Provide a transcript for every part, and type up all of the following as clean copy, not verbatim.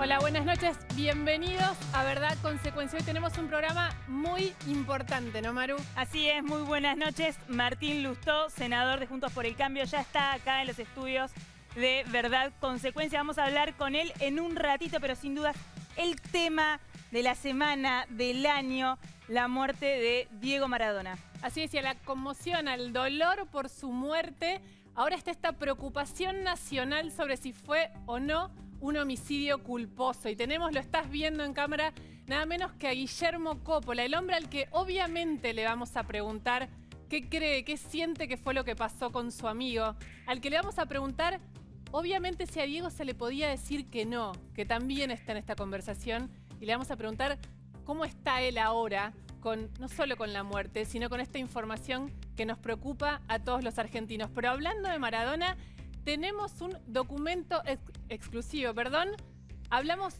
Hola, buenas noches. Bienvenidos a Verdad Consecuencia. Hoy tenemos un programa muy importante, ¿no, Maru? Así es, muy buenas noches. Martín Lustó, senador de Juntos por el Cambio, ya está acá en los estudios de Verdad Consecuencia. Vamos a hablar con él en un ratito, pero sin duda el tema de la semana, del año, la muerte de Diego Maradona. Así es, y a la conmoción, al dolor por su muerte, ahora está esta preocupación nacional sobre si fue o no un homicidio culposo. Y tenemos, lo estás viendo en cámara, nada menos que a Guillermo Coppola, el hombre al que obviamente le vamos a preguntar qué cree, qué siente que fue lo que pasó con su amigo. Al que le vamos a preguntar, obviamente, si a Diego se le podía decir que no, que también está en esta conversación. Y le vamos a preguntar cómo está él ahora, no solo con la muerte, sino con esta información que nos preocupa a todos los argentinos. Pero hablando de Maradona, tenemos un documento exclusivo, Hablamos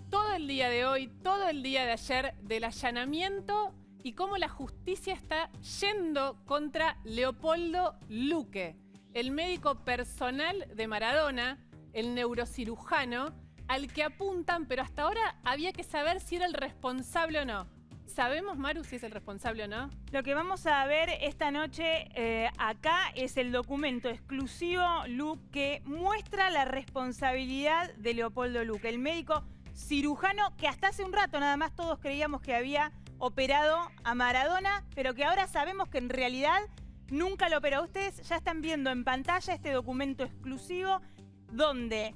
todo el día de hoy, todo el día de ayer, del allanamiento y cómo la justicia está yendo contra Leopoldo Luque, el médico personal de Maradona, el neurocirujano, al que apuntan, pero hasta ahora había que saber si era el responsable o no. ¿Sabemos, Maru, si es el responsable o no? Lo que vamos a ver esta noche acá es el documento exclusivo, Lu, que muestra la responsabilidad de Leopoldo Luque, el médico cirujano que hasta hace un rato nada más todos creíamos que había operado a Maradona, pero que ahora sabemos que en realidad nunca lo operó. Ustedes ya están viendo en pantalla este documento exclusivo donde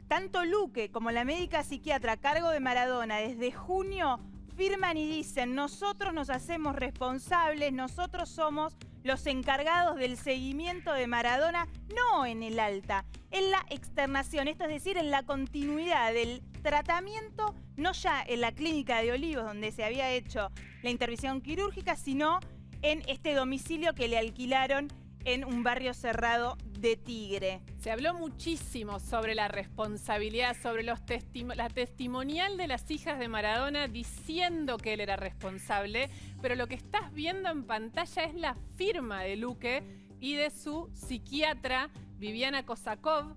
tanto Luque como la médica psiquiatra a cargo de Maradona desde junio firman y dicen: nosotros nos hacemos responsables, nosotros somos los encargados del seguimiento de Maradona, no en el alta, en la externación, esto es decir, en la continuidad del tratamiento, no ya en la clínica de Olivos donde se había hecho la intervención quirúrgica, sino en este domicilio que le alquilaron en un barrio cerrado de Tigre. Se habló muchísimo sobre la responsabilidad, sobre la testimonial de las hijas de Maradona diciendo que él era responsable, pero lo que estás viendo en pantalla es la firma de Luque y de su psiquiatra Agustina Kosakov,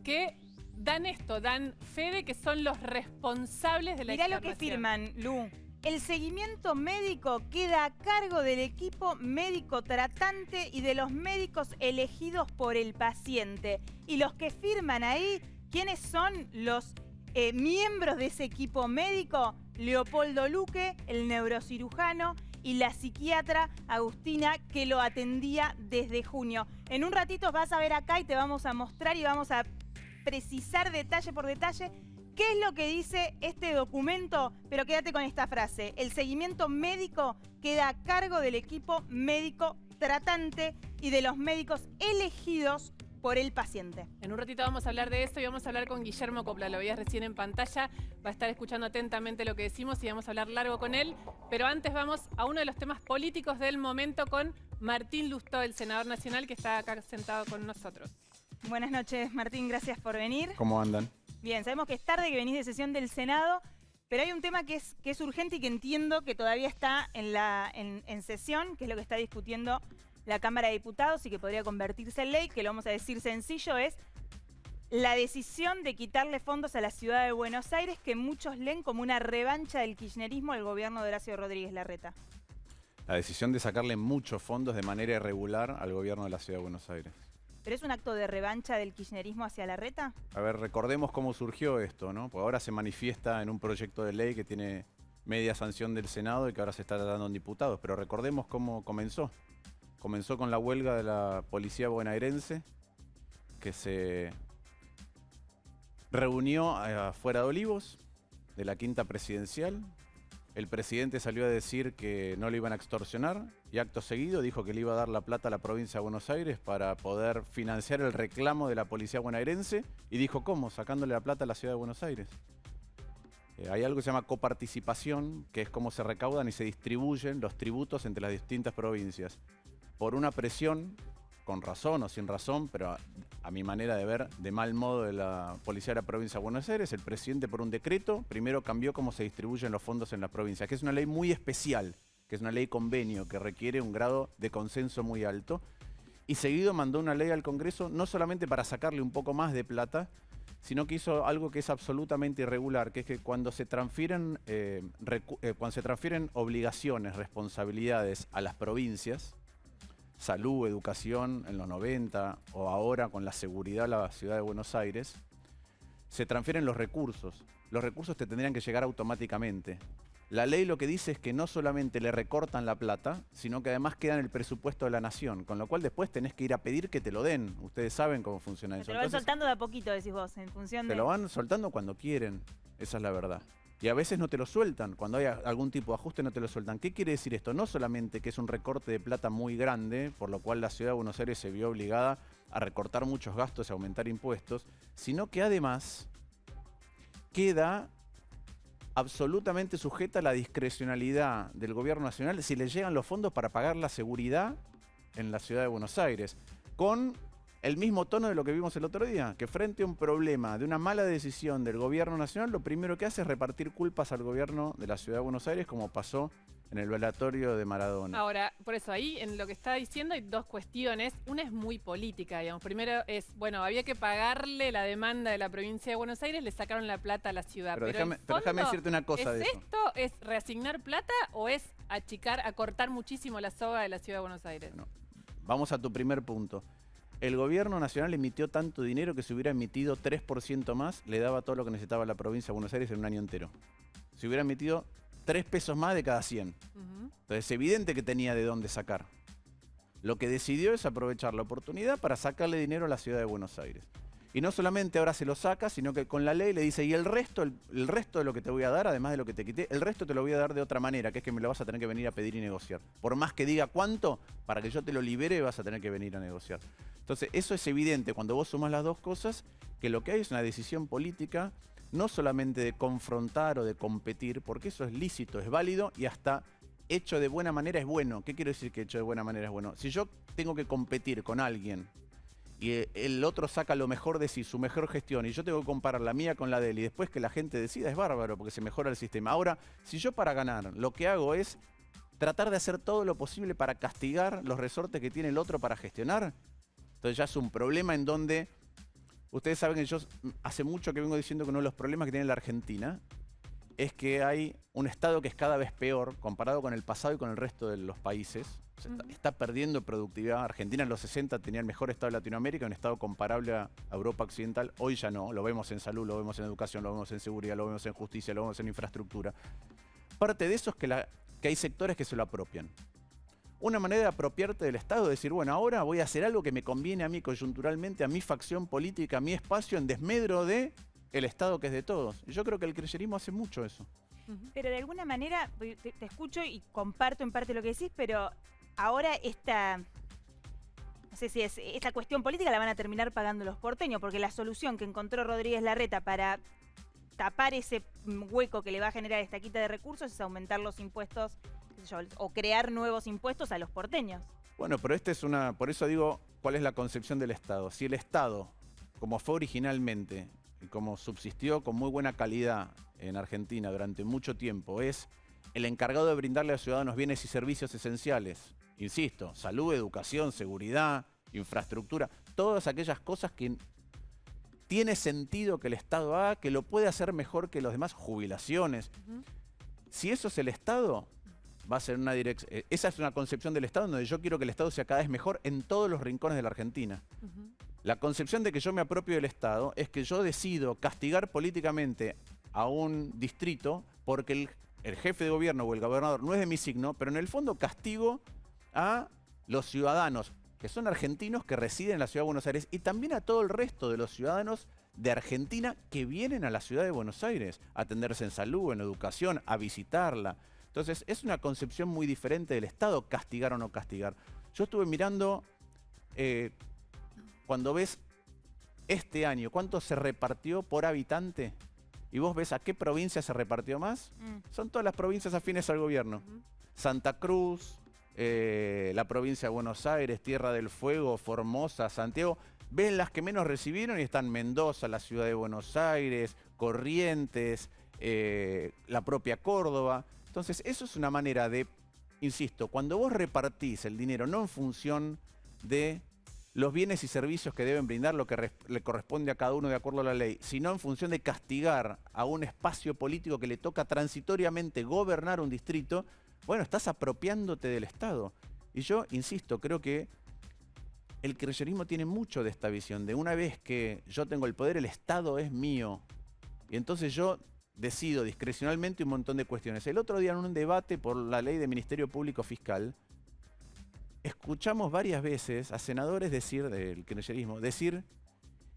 que dan fe de que son los responsables de la Mirá externación. lo que firman, Lu. El seguimiento médico queda a cargo del equipo médico tratante y de los médicos elegidos por el paciente. Y los que firman ahí, ¿quiénes son los miembros de ese equipo médico? Leopoldo Luque, el neurocirujano, y la psiquiatra Agustina, que lo atendía desde junio. En un ratito vas a ver acá y te vamos a mostrar y vamos a precisar detalle por detalle qué es lo que dice este documento, pero quédate con esta frase: el seguimiento médico queda a cargo del equipo médico tratante y de los médicos elegidos por el paciente. En un ratito vamos a hablar de esto y vamos a hablar con Guillermo Coppola. Lo veías recién en pantalla, va a estar escuchando atentamente lo que decimos y vamos a hablar largo con él. Pero antes vamos a uno de los temas políticos del momento con Martín Lustó, el senador nacional que está acá sentado con nosotros. Buenas noches, Martín, gracias por venir. ¿Cómo andan? Bien, sabemos que es tarde, que venís de sesión del Senado, pero hay un tema que es urgente y que entiendo que todavía está en sesión, que es lo que está discutiendo la Cámara de Diputados y que podría convertirse en ley, que lo vamos a decir sencillo, es la decisión de quitarle fondos a la ciudad de Buenos Aires, que muchos leen como una revancha del kirchnerismo al gobierno de Horacio Rodríguez Larreta. La decisión de sacarle muchos fondos de manera irregular al gobierno de la ciudad de Buenos Aires. ¿Pero es un acto de revancha del kirchnerismo hacia Larreta? A ver, recordemos cómo surgió esto, ¿no? Porque ahora se manifiesta en un proyecto de ley que tiene media sanción del Senado y que ahora se está tratando en diputados. Pero recordemos cómo comenzó. Comenzó con la huelga de la policía bonaerense, que se reunió afuera de Olivos, de la Quinta Presidencial. El presidente salió a decir que no le iban a extorsionar y acto seguido dijo que le iba a dar la plata a la provincia de Buenos Aires para poder financiar el reclamo de la policía bonaerense y dijo ¿cómo? Sacándole la plata a la ciudad de Buenos Aires. Hay algo que se llama coparticipación, que es cómo se recaudan y se distribuyen los tributos entre las distintas provincias. Por una presión, con razón o sin razón, pero a mi manera de ver, de mal modo de la policía de la provincia de Buenos Aires, el presidente por un decreto primero cambió cómo se distribuyen los fondos en la provincia, que es una ley muy especial, que es una ley convenio, que requiere un grado de consenso muy alto. Y seguido mandó una ley al Congreso, no solamente para sacarle un poco más de plata, sino que hizo algo que es absolutamente irregular, que es que cuando se transfieren obligaciones, responsabilidades a las provincias, salud, educación en los 90 o ahora con la seguridad a la ciudad de Buenos Aires, se transfieren los recursos. Los recursos te tendrían que llegar automáticamente. La ley lo que dice es que no solamente le recortan la plata, sino que además queda en el presupuesto de la nación, con lo cual después tenés que ir a pedir que te lo den. Ustedes saben cómo funciona eso. Te lo van soltando de a poquito, decís vos, en función de... Te lo van soltando cuando quieren, esa es la verdad. Y a veces no te lo sueltan, cuando hay algún tipo de ajuste no te lo sueltan. ¿Qué quiere decir esto? No solamente que es un recorte de plata muy grande, por lo cual la ciudad de Buenos Aires se vio obligada a recortar muchos gastos y aumentar impuestos, sino que además queda absolutamente sujeta a la discrecionalidad del gobierno nacional si le llegan los fondos para pagar la seguridad en la ciudad de Buenos Aires, con el mismo tono de lo que vimos el otro día, que frente a un problema de una mala decisión del gobierno nacional, lo primero que hace es repartir culpas al gobierno de la ciudad de Buenos Aires, como pasó en el velatorio de Maradona. Ahora, por eso ahí en lo que está diciendo hay dos cuestiones. Una es muy política, digamos. Primero es, bueno, había que pagarle la demanda de la provincia de Buenos Aires, le sacaron la plata a la ciudad. Pero el déjame fondo, decirte una cosa de eso. ¿es esto? ¿Es reasignar plata o es acortar muchísimo la soga de la ciudad de Buenos Aires? Bueno, vamos a tu primer punto. El gobierno nacional emitió tanto dinero que si hubiera emitido 3% más, le daba todo lo que necesitaba la provincia de Buenos Aires en un año entero. Si hubiera emitido 3 pesos más de cada 100. Entonces es evidente que tenía de dónde sacar. Lo que decidió es aprovechar la oportunidad para sacarle dinero a la ciudad de Buenos Aires. Y no solamente ahora se lo saca, sino que con la ley le dice, y el resto de lo que te voy a dar, además de lo que te quité, el resto te lo voy a dar de otra manera, que es que me lo vas a tener que venir a pedir y negociar. Por más que diga cuánto, para que yo te lo libere vas a tener que venir a negociar. Entonces eso es evidente cuando vos sumás las dos cosas, que lo que hay es una decisión política, no solamente de confrontar o de competir, porque eso es lícito, es válido y hasta hecho de buena manera es bueno. ¿Qué quiero decir que hecho de buena manera es bueno? Si yo tengo que competir con alguien y el otro saca lo mejor de sí, su mejor gestión, y yo tengo que comparar la mía con la de él y después que la gente decida, es bárbaro porque se mejora el sistema. Ahora, si yo para ganar lo que hago es tratar de hacer todo lo posible para castigar los resortes que tiene el otro para gestionar, entonces ya es un problema en donde... Ustedes saben que yo hace mucho que vengo diciendo que uno de los problemas que tiene la Argentina es que hay un Estado que es cada vez peor comparado con el pasado y con el resto de los países. Está perdiendo productividad. Argentina en los 60 tenía el mejor Estado de Latinoamérica, un Estado comparable a Europa Occidental. Hoy ya no. Lo vemos en salud, lo vemos en educación, lo vemos en seguridad, lo vemos en justicia, lo vemos en infraestructura. Parte de eso es que hay sectores que se lo apropian. Una manera de apropiarte del Estado, de decir, bueno, ahora voy a hacer algo que me conviene a mí coyunturalmente, a mi facción política, a mi espacio, en desmedro de el Estado que es de todos. Y yo creo que el kirchnerismo hace mucho eso. Pero de alguna manera, te escucho y comparto en parte lo que decís, pero ahora no sé si esta cuestión política la van a terminar pagando los porteños, porque la solución que encontró Rodríguez Larreta para tapar ese hueco que le va a generar esta quita de recursos es aumentar los impuestos, o crear nuevos impuestos a los porteños. Bueno, pero por eso digo, ¿cuál es la concepción del Estado? Si el Estado, como fue originalmente y como subsistió con muy buena calidad en Argentina durante mucho tiempo, es el encargado de brindarle a los ciudadanos bienes y servicios esenciales, insisto, salud, educación, seguridad, infraestructura, todas aquellas cosas que tiene sentido que el Estado haga, que lo puede hacer mejor que los demás, jubilaciones. Si eso es el Estado, va a ser una dirección. Esa es una concepción del Estado donde yo quiero que el Estado sea cada vez mejor en todos los rincones de la Argentina. La concepción de que yo me apropio del Estado es que yo decido castigar políticamente a un distrito porque el jefe de gobierno o el gobernador no es de mi signo, pero en el fondo castigo a los ciudadanos que son argentinos que residen en la ciudad de Buenos Aires y también a todo el resto de los ciudadanos de Argentina que vienen a la ciudad de Buenos Aires a atenderse en salud, en educación, a visitarla. Entonces, es una concepción muy diferente del Estado, castigar o no castigar. Yo estuve mirando, cuando ves este año, cuánto se repartió por habitante, y vos ves a qué provincia se repartió más, son todas las provincias afines al gobierno. Santa Cruz, la provincia de Buenos Aires, Tierra del Fuego, Formosa, Santiago. Ven las que menos recibieron y están Mendoza, la ciudad de Buenos Aires, Corrientes, la propia Córdoba. Entonces, eso es una manera de, insisto, cuando vos repartís el dinero no en función de los bienes y servicios que deben brindar, lo que le corresponde a cada uno de acuerdo a la ley, sino en función de castigar a un espacio político que le toca transitoriamente gobernar un distrito, bueno, estás apropiándote del Estado. Y yo, insisto, creo que el kirchnerismo tiene mucho de esta visión, de una vez que yo tengo el poder, el Estado es mío. Y entonces yo decido discrecionalmente un montón de cuestiones. El otro día en un debate por la ley de Ministerio Público Fiscal, escuchamos varias veces a senadores del kirchnerismo decir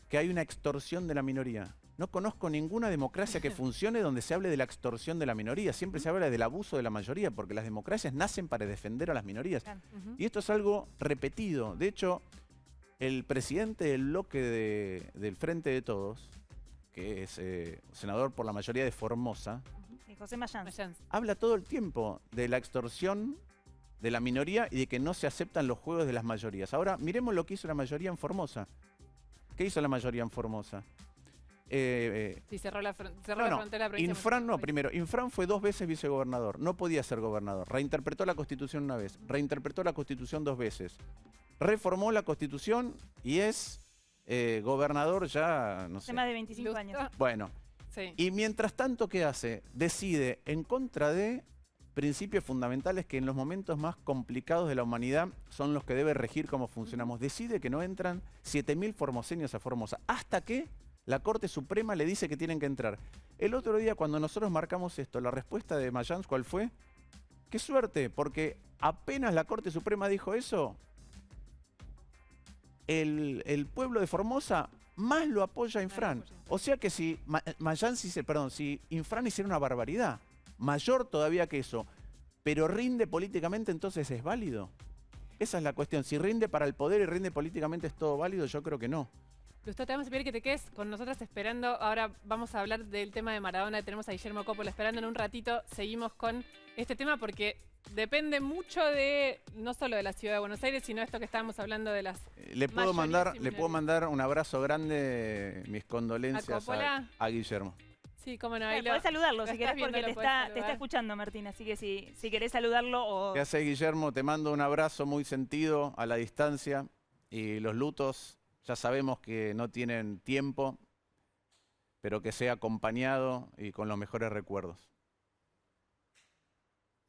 que hay una extorsión de la minoría. No conozco ninguna democracia que funcione donde se hable de la extorsión de la minoría. Siempre se habla del abuso de la mayoría, porque las democracias nacen para defender a las minorías. Y esto es algo repetido. De hecho, el presidente del bloque del Frente de Todos, que es senador por la mayoría de Formosa, José Mayans, habla todo el tiempo de la extorsión de la minoría y de que no se aceptan los juegos de las mayorías. Ahora, miremos lo que hizo la mayoría en Formosa. ¿Qué hizo la mayoría en Formosa? Sí, cerró la frontera de la provincia. Infran no, primero, Infran fue 2 veces vicegobernador, no podía ser gobernador. Reinterpretó la Constitución una vez, reinterpretó la Constitución 2 veces. Reformó la Constitución y es gobernador ya, no sé. Hace más de 25 años. Bueno, sí. Y mientras tanto, ¿qué hace? Decide en contra de principios fundamentales que en los momentos más complicados de la humanidad son los que debe regir cómo funcionamos. Decide que no entran 7.000 formoseños a Formosa, hasta que la Corte Suprema le dice que tienen que entrar. El otro día, cuando nosotros marcamos esto, la respuesta de Mayans, ¿cuál fue? ¡Qué suerte! Porque apenas la Corte Suprema dijo eso, el pueblo de Formosa más lo apoya a Infran. O sea que si si Infran hiciera una barbaridad, mayor todavía que eso, pero rinde políticamente, entonces es válido. Esa es la cuestión. Si rinde para el poder y rinde políticamente, ¿es todo válido? Yo creo que no. Gustavo, te vamos a pedir que te quedes con nosotras esperando. Ahora vamos a hablar del tema de Maradona. Tenemos a Guillermo Coppola esperando en un ratito. Seguimos con este tema porque depende mucho de, no solo de la ciudad de Buenos Aires, sino esto que estábamos hablando de las Le puedo mandar un abrazo grande, mis condolencias a Guillermo. Sí, cómo no. Podés saludarlo si querés, porque te está escuchando, Martín. Así que si querés saludarlo o... ¿Qué haces, Guillermo? Te mando un abrazo muy sentido a la distancia. Y los lutos ya sabemos que no tienen tiempo, pero que sea acompañado y con los mejores recuerdos.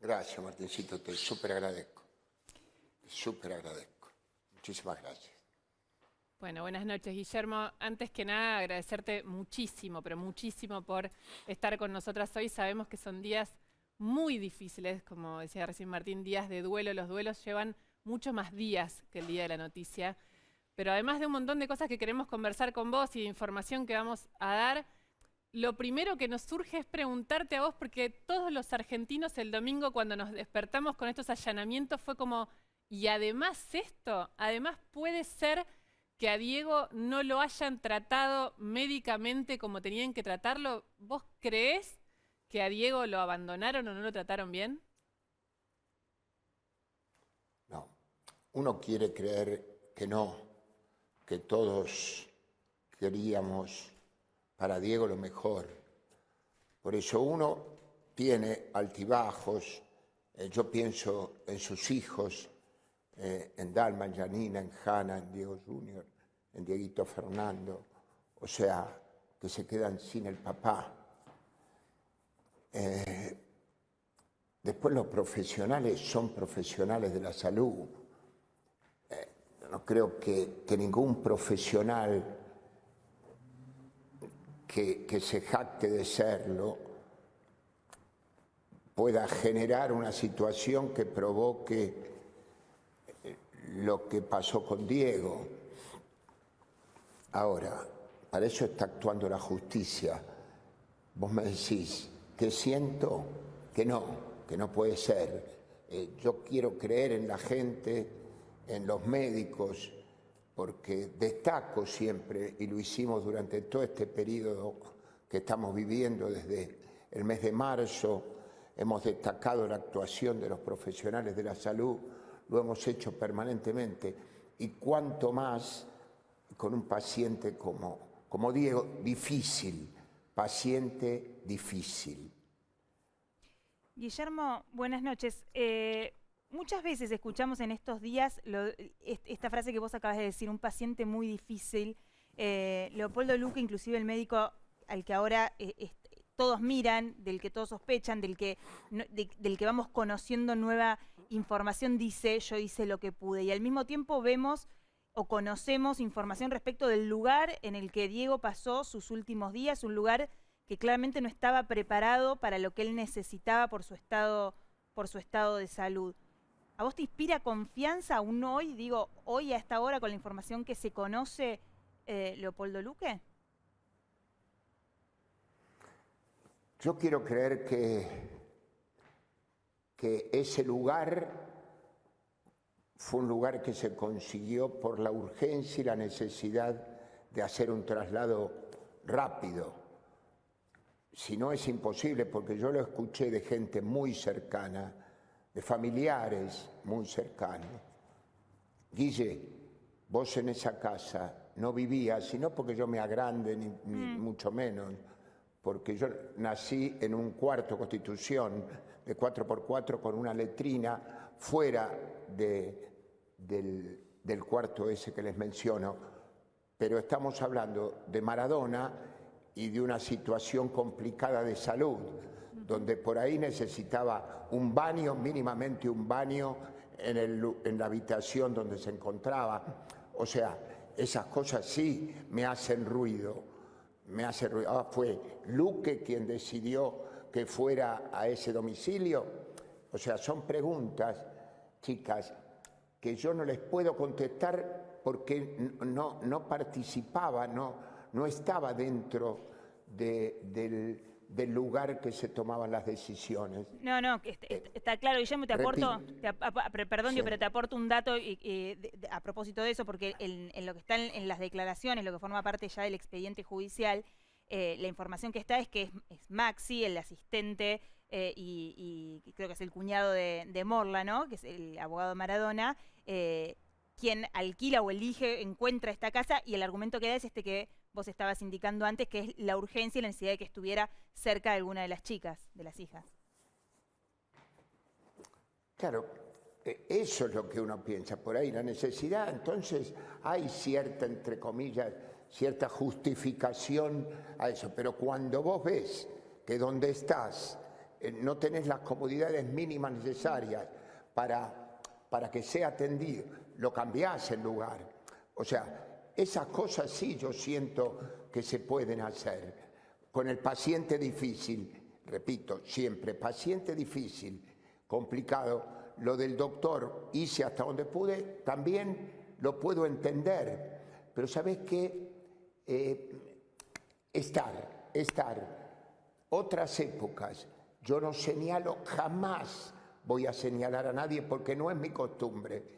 Gracias, Martincito, te súper agradezco. Te súper agradezco. Muchísimas gracias. Bueno, buenas noches, Guillermo. Antes que nada, agradecerte muchísimo, pero muchísimo por estar con nosotras hoy. Sabemos que son días muy difíciles, como decía recién Martín, días de duelo. Los duelos llevan mucho más días que el día de la noticia. Pero además de un montón de cosas que queremos conversar con vos y de información que vamos a dar, lo primero que nos surge es preguntarte a vos, porque todos los argentinos el domingo cuando nos despertamos con estos allanamientos fue como, y además esto, además puede ser que a Diego no lo hayan tratado médicamente como tenían que tratarlo. ¿Vos creés que a Diego lo abandonaron o no lo trataron bien? No, uno quiere creer que no, que todos queríamos para Diego lo mejor. Por eso uno tiene altibajos. Yo pienso en sus hijos, en Dalma, en Janina, en Hanna, en Diego Junior, en Dieguito Fernando, o sea, que se quedan sin el papá. Después los profesionales son profesionales de la salud. No creo que ningún profesional que se jacte de serlo pueda generar una situación que provoque lo que pasó con Diego. Ahora, para eso está actuando la justicia. Vos me decís, ¿qué siento? Que no puede ser. Yo quiero creer en la gente, en los médicos, porque destaco siempre, y lo hicimos durante todo este periodo que estamos viviendo desde el mes de marzo, hemos destacado la actuación de los profesionales de la salud, lo hemos hecho permanentemente, y cuanto más con un paciente como Diego, difícil, paciente difícil. Guillermo, buenas noches. Muchas veces escuchamos en estos días esta frase que vos acabas de decir, un paciente muy difícil. Leopoldo Luque, inclusive el médico al que ahora todos miran, del que todos sospechan, del que vamos conociendo nueva información, dice: yo hice lo que pude. Y al mismo tiempo vemos o conocemos información respecto del lugar en el que Diego pasó sus últimos días, un lugar que claramente no estaba preparado para lo que él necesitaba por su estado de salud. ¿A vos te inspira confianza aún hoy, digo, hoy a esta hora con la información que se conoce, Leopoldo Luque? Yo quiero creer que ese lugar fue un lugar que se consiguió por la urgencia y la necesidad de hacer un traslado rápido. Si no, es imposible, porque yo lo escuché de gente muy cercana, de familiares muy cercanos. Guille, vos en esa casa no vivías, sino porque yo me agrande, ni mucho menos, porque yo nací en un cuarto Constitución de 4x4 con una letrina fuera del cuarto ese que les menciono, pero estamos hablando de Maradona y de una situación complicada de salud, donde por ahí necesitaba un baño, mínimamente un baño en la habitación donde se encontraba. O sea, esas cosas sí me hacen ruido. Fue Luque quien decidió que fuera a ese domicilio. O sea, son preguntas, chicas, que yo no les puedo contestar porque no participaba, no estaba dentro del lugar que se tomaban las decisiones. No, está claro, Guillermo, te aporto, perdón, sí, pero te aporto un dato a propósito de eso, porque en lo que está en las declaraciones, lo que forma parte ya del expediente judicial, la información que está es que es Maxi, el asistente, y creo que es el cuñado de Morla, ¿no?, que es el abogado de Maradona, quien alquila o elige, encuentra esta casa, y el argumento que da es que vos estabas indicando antes, que es la urgencia y la necesidad de que estuviera cerca de alguna de las chicas, de las hijas. Claro, eso es lo que uno piensa por ahí, la necesidad. Entonces hay cierta, entre comillas, cierta justificación a eso. Pero cuando vos ves que donde estás no tenés las comodidades mínimas necesarias para que sea atendido, lo cambiás el lugar. O sea, esas cosas sí yo siento que se pueden hacer. Con el paciente difícil, repito, siempre, paciente difícil, complicado, lo del doctor hice hasta donde pude, también lo puedo entender. Pero ¿sabés qué? Otras épocas, yo no señalo, jamás voy a señalar a nadie porque no es mi costumbre.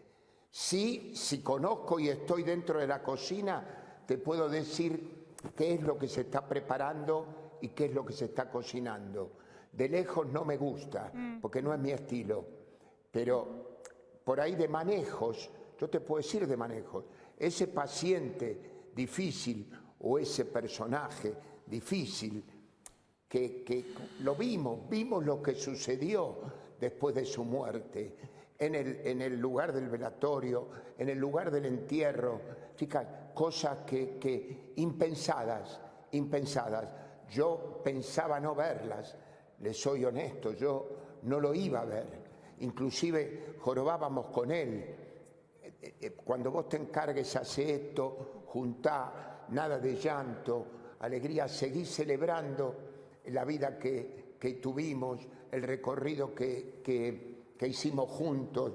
Sí, si conozco y estoy dentro de la cocina, te puedo decir qué es lo que se está preparando y qué es lo que se está cocinando. De lejos no me gusta, porque no es mi estilo, pero por ahí de manejos, yo te puedo decir de manejos, ese paciente difícil o ese personaje difícil, que lo vimos lo que sucedió después de su muerte, en el lugar del velatorio, en el lugar del entierro, chicas, cosas que impensadas. Yo pensaba no verlas, les soy honesto, yo no lo iba a ver. Inclusive jorobábamos con él. Cuando vos te encargues, hace esto, juntá, nada de llanto, alegría, seguí celebrando la vida que tuvimos, el recorrido que hicimos juntos,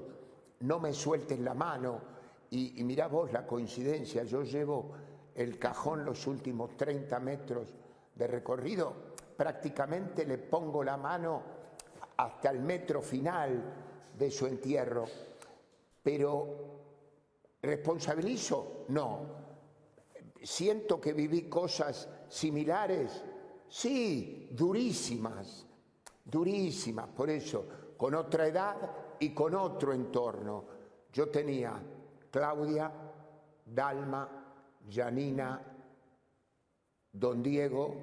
no me sueltes la mano. Y mirá vos la coincidencia, yo llevo el cajón los últimos 30 metros de recorrido, prácticamente le pongo la mano hasta el metro final de su entierro. Pero ¿responsabilizo? No. ¿Siento que viví cosas similares? Sí, durísimas, por eso, con otra edad y con otro entorno. Yo tenía Claudia, Dalma, Janina, don Diego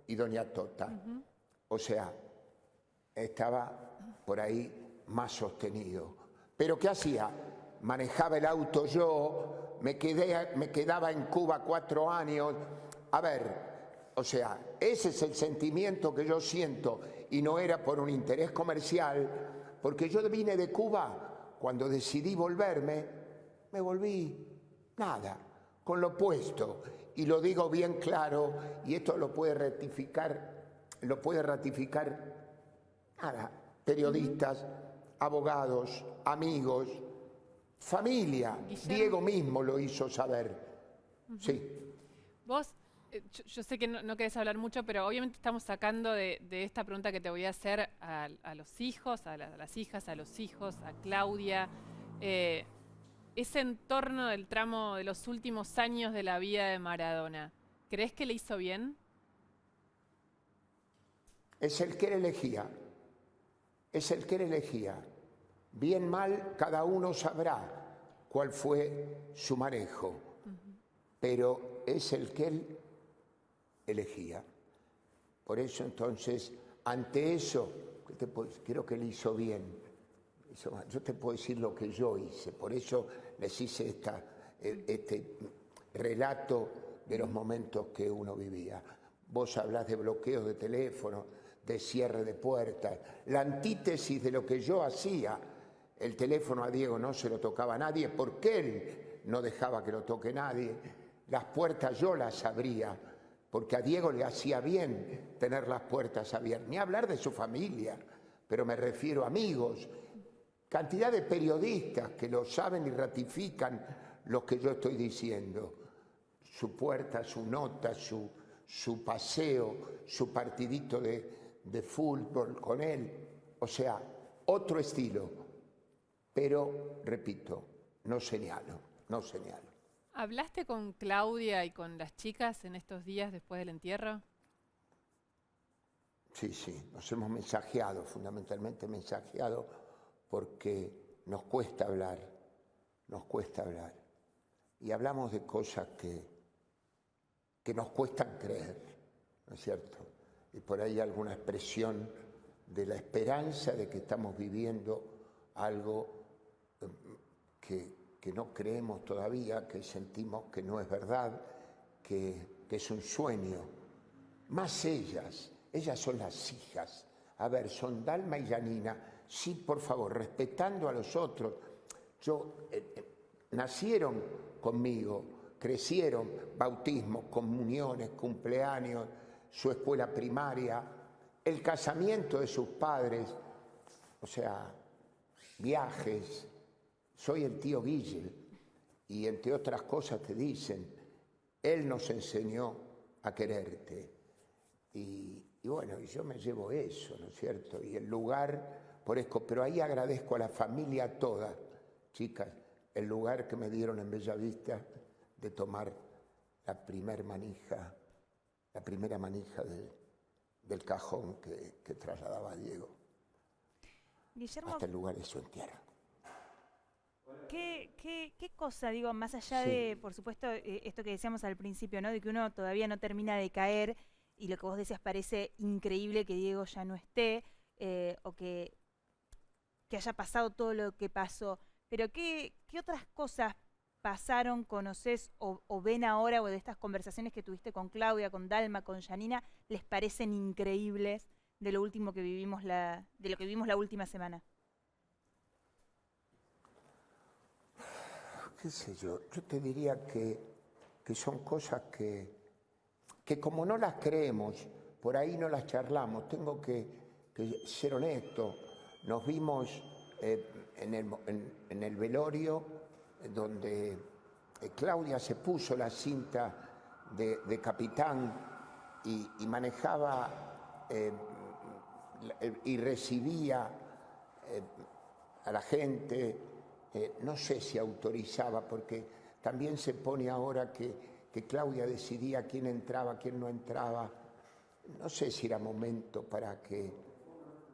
y doña Tota. O sea, estaba por ahí más sostenido. ¿Pero qué hacía? Manejaba el auto yo, me quedaba en Cuba 4 años. A ver, o sea, ese es el sentimiento que yo siento y no era por un interés comercial, porque yo vine de Cuba, cuando decidí volverme, me volví nada, con lo opuesto. Y lo digo bien claro, y esto lo puede ratificar nada, periodistas, abogados, amigos, familia. Guillermo. Diego mismo lo hizo saber. Sí. Vos, yo sé que no querés hablar mucho, pero obviamente estamos sacando de esta pregunta que te voy a hacer a los hijos, a las hijas, a los hijos, a Claudia, ese entorno del tramo de los últimos años de la vida de Maradona. ¿Crees que le hizo bien? Es el que él elegía. Es el que él elegía. Bien, mal, cada uno sabrá cuál fue su manejo. Pero es el que él elegía. Por eso entonces, ante eso, creo que le hizo bien. Yo te puedo decir lo que yo hice, por eso les hice este relato de los momentos que uno vivía. Vos hablás de bloqueo de teléfono, de cierre de puertas, la antítesis de lo que yo hacía. El teléfono a Diego no se lo tocaba a nadie porque él no dejaba que lo toque nadie. Las puertas yo las abría, porque a Diego le hacía bien tener las puertas abiertas. Ni hablar de su familia, pero me refiero a amigos. Cantidad de periodistas que lo saben y ratifican lo que yo estoy diciendo. Su puerta, su nota, su paseo, su partidito de fútbol con él. O sea, otro estilo. Pero, repito, no señalo. ¿Hablaste con Claudia y con las chicas en estos días después del entierro? Sí, nos hemos mensajeado, fundamentalmente mensajeado, porque nos cuesta hablar. Y hablamos de cosas que nos cuestan creer, ¿no es cierto? Y por ahí alguna expresión de la esperanza de que estamos viviendo algo que no creemos todavía, que sentimos que no es verdad, que es un sueño. Más ellas son las hijas. A ver, son Dalma y Janina. Sí, por favor, respetando a los otros. Nacieron conmigo, crecieron, bautismos, comuniones, cumpleaños, su escuela primaria, el casamiento de sus padres, o sea, viajes. Soy el tío Guille, y entre otras cosas te dicen, él nos enseñó a quererte. Y bueno, y yo me llevo eso, ¿no es cierto? Y el lugar, por eso, pero ahí agradezco a la familia toda, chicas, el lugar que me dieron en Bellavista de tomar la primera manija del cajón que trasladaba a Diego. Guillermo, hasta el lugar de su entierro. ¿Qué cosa, digo, más allá de, por supuesto, esto que decíamos al principio, ¿no? De que uno todavía no termina de caer y lo que vos decías parece increíble que Diego ya no esté o que haya pasado todo lo que pasó. Pero ¿qué otras cosas pasaron, conocés o ven ahora o de estas conversaciones que tuviste con Claudia, con Dalma, con Janina, les parecen increíbles de lo último que vivimos de lo que vivimos la última semana? Qué sé yo te diría que son cosas que como no las creemos, por ahí no las charlamos. Tengo que ser honesto. Nos vimos en el velorio donde Claudia se puso la cinta de capitán y manejaba y recibía a la gente. No sé si autorizaba, porque también se pone ahora que Claudia decidía quién entraba, quién no entraba. No sé si era momento para que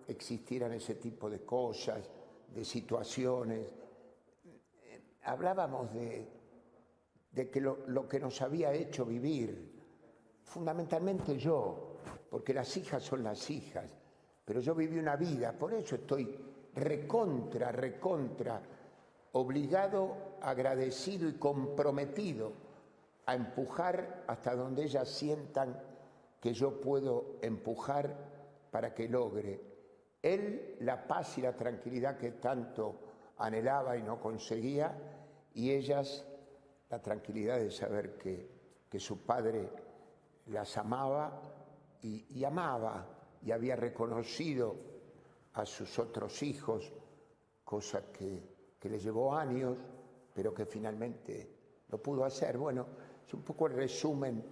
existieran ese tipo de cosas, de situaciones. Hablábamos de que lo que nos había hecho vivir, fundamentalmente yo, porque las hijas son las hijas, pero yo viví una vida, por eso estoy recontra, obligado, agradecido y comprometido a empujar hasta donde ellas sientan que yo puedo empujar para que logre él la paz y la tranquilidad que tanto anhelaba y no conseguía, y ellas la tranquilidad de saber que su padre las amaba y amaba, y había reconocido a sus otros hijos, cosa que le llevó años, pero que finalmente lo pudo hacer. Bueno, es un poco el resumen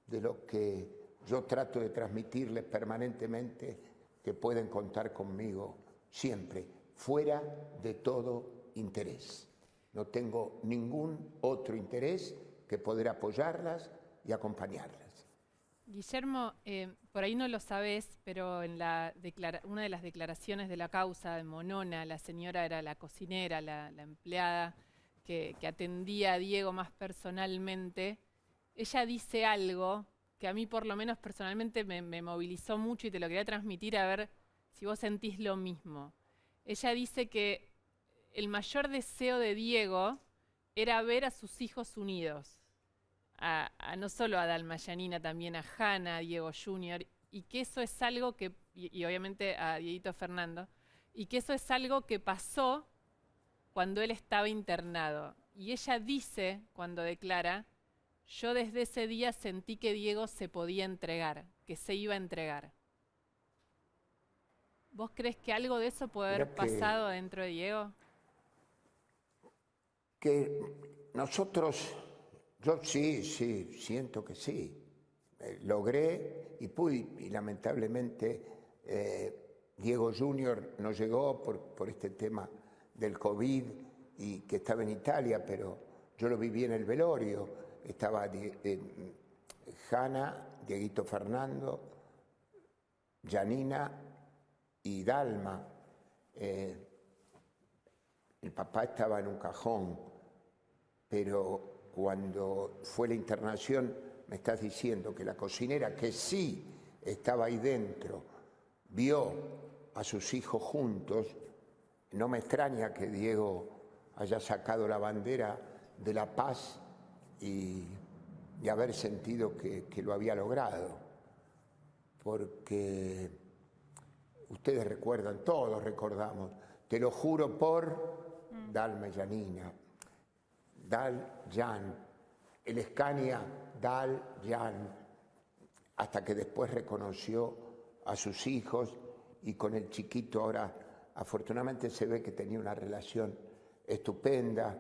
de lo que yo trato de transmitirles permanentemente, que pueden contar conmigo siempre, fuera de todo interés. No tengo ningún otro interés que poder apoyarlas y acompañarlas. Guillermo, por ahí no lo sabés, pero en una de las declaraciones de la causa de Monona, la señora era la cocinera, la empleada que atendía a Diego más personalmente. Ella dice algo que a mí por lo menos personalmente me movilizó mucho y te lo quería transmitir a ver si vos sentís lo mismo. Ella dice que el mayor deseo de Diego era ver a sus hijos unidos, no solo a Dalma y Janina, también a Hanna, a Diego Jr., y que eso es algo que, y obviamente a Dieguito Fernando, y que eso es algo que pasó cuando él estaba internado. Y ella dice, cuando declara, yo desde ese día sentí que Diego se podía entregar, que se iba a entregar. ¿Vos crees que algo de eso puede haber pasado dentro de Diego? Que nosotros, yo sí, siento que sí. Logré y pude, y lamentablemente Diego Jr. no llegó por este tema del COVID y que estaba en Italia, pero yo lo viví en el velorio. Estaba Hanna, Dieguito Fernando, Janina y Dalma. El papá estaba en un cajón, pero cuando fue la internación me estás diciendo que la cocinera, que sí estaba ahí dentro, vio a sus hijos juntos. No me extraña que Diego haya sacado la bandera de la paz y haber sentido que lo había logrado, porque ustedes recuerdan, todos recordamos, te lo juro por Dalma y Janina, Dal, Jan, el Scania, Dal, Jan, hasta que después reconoció a sus hijos, y con el chiquito ahora afortunadamente se ve que tenía una relación estupenda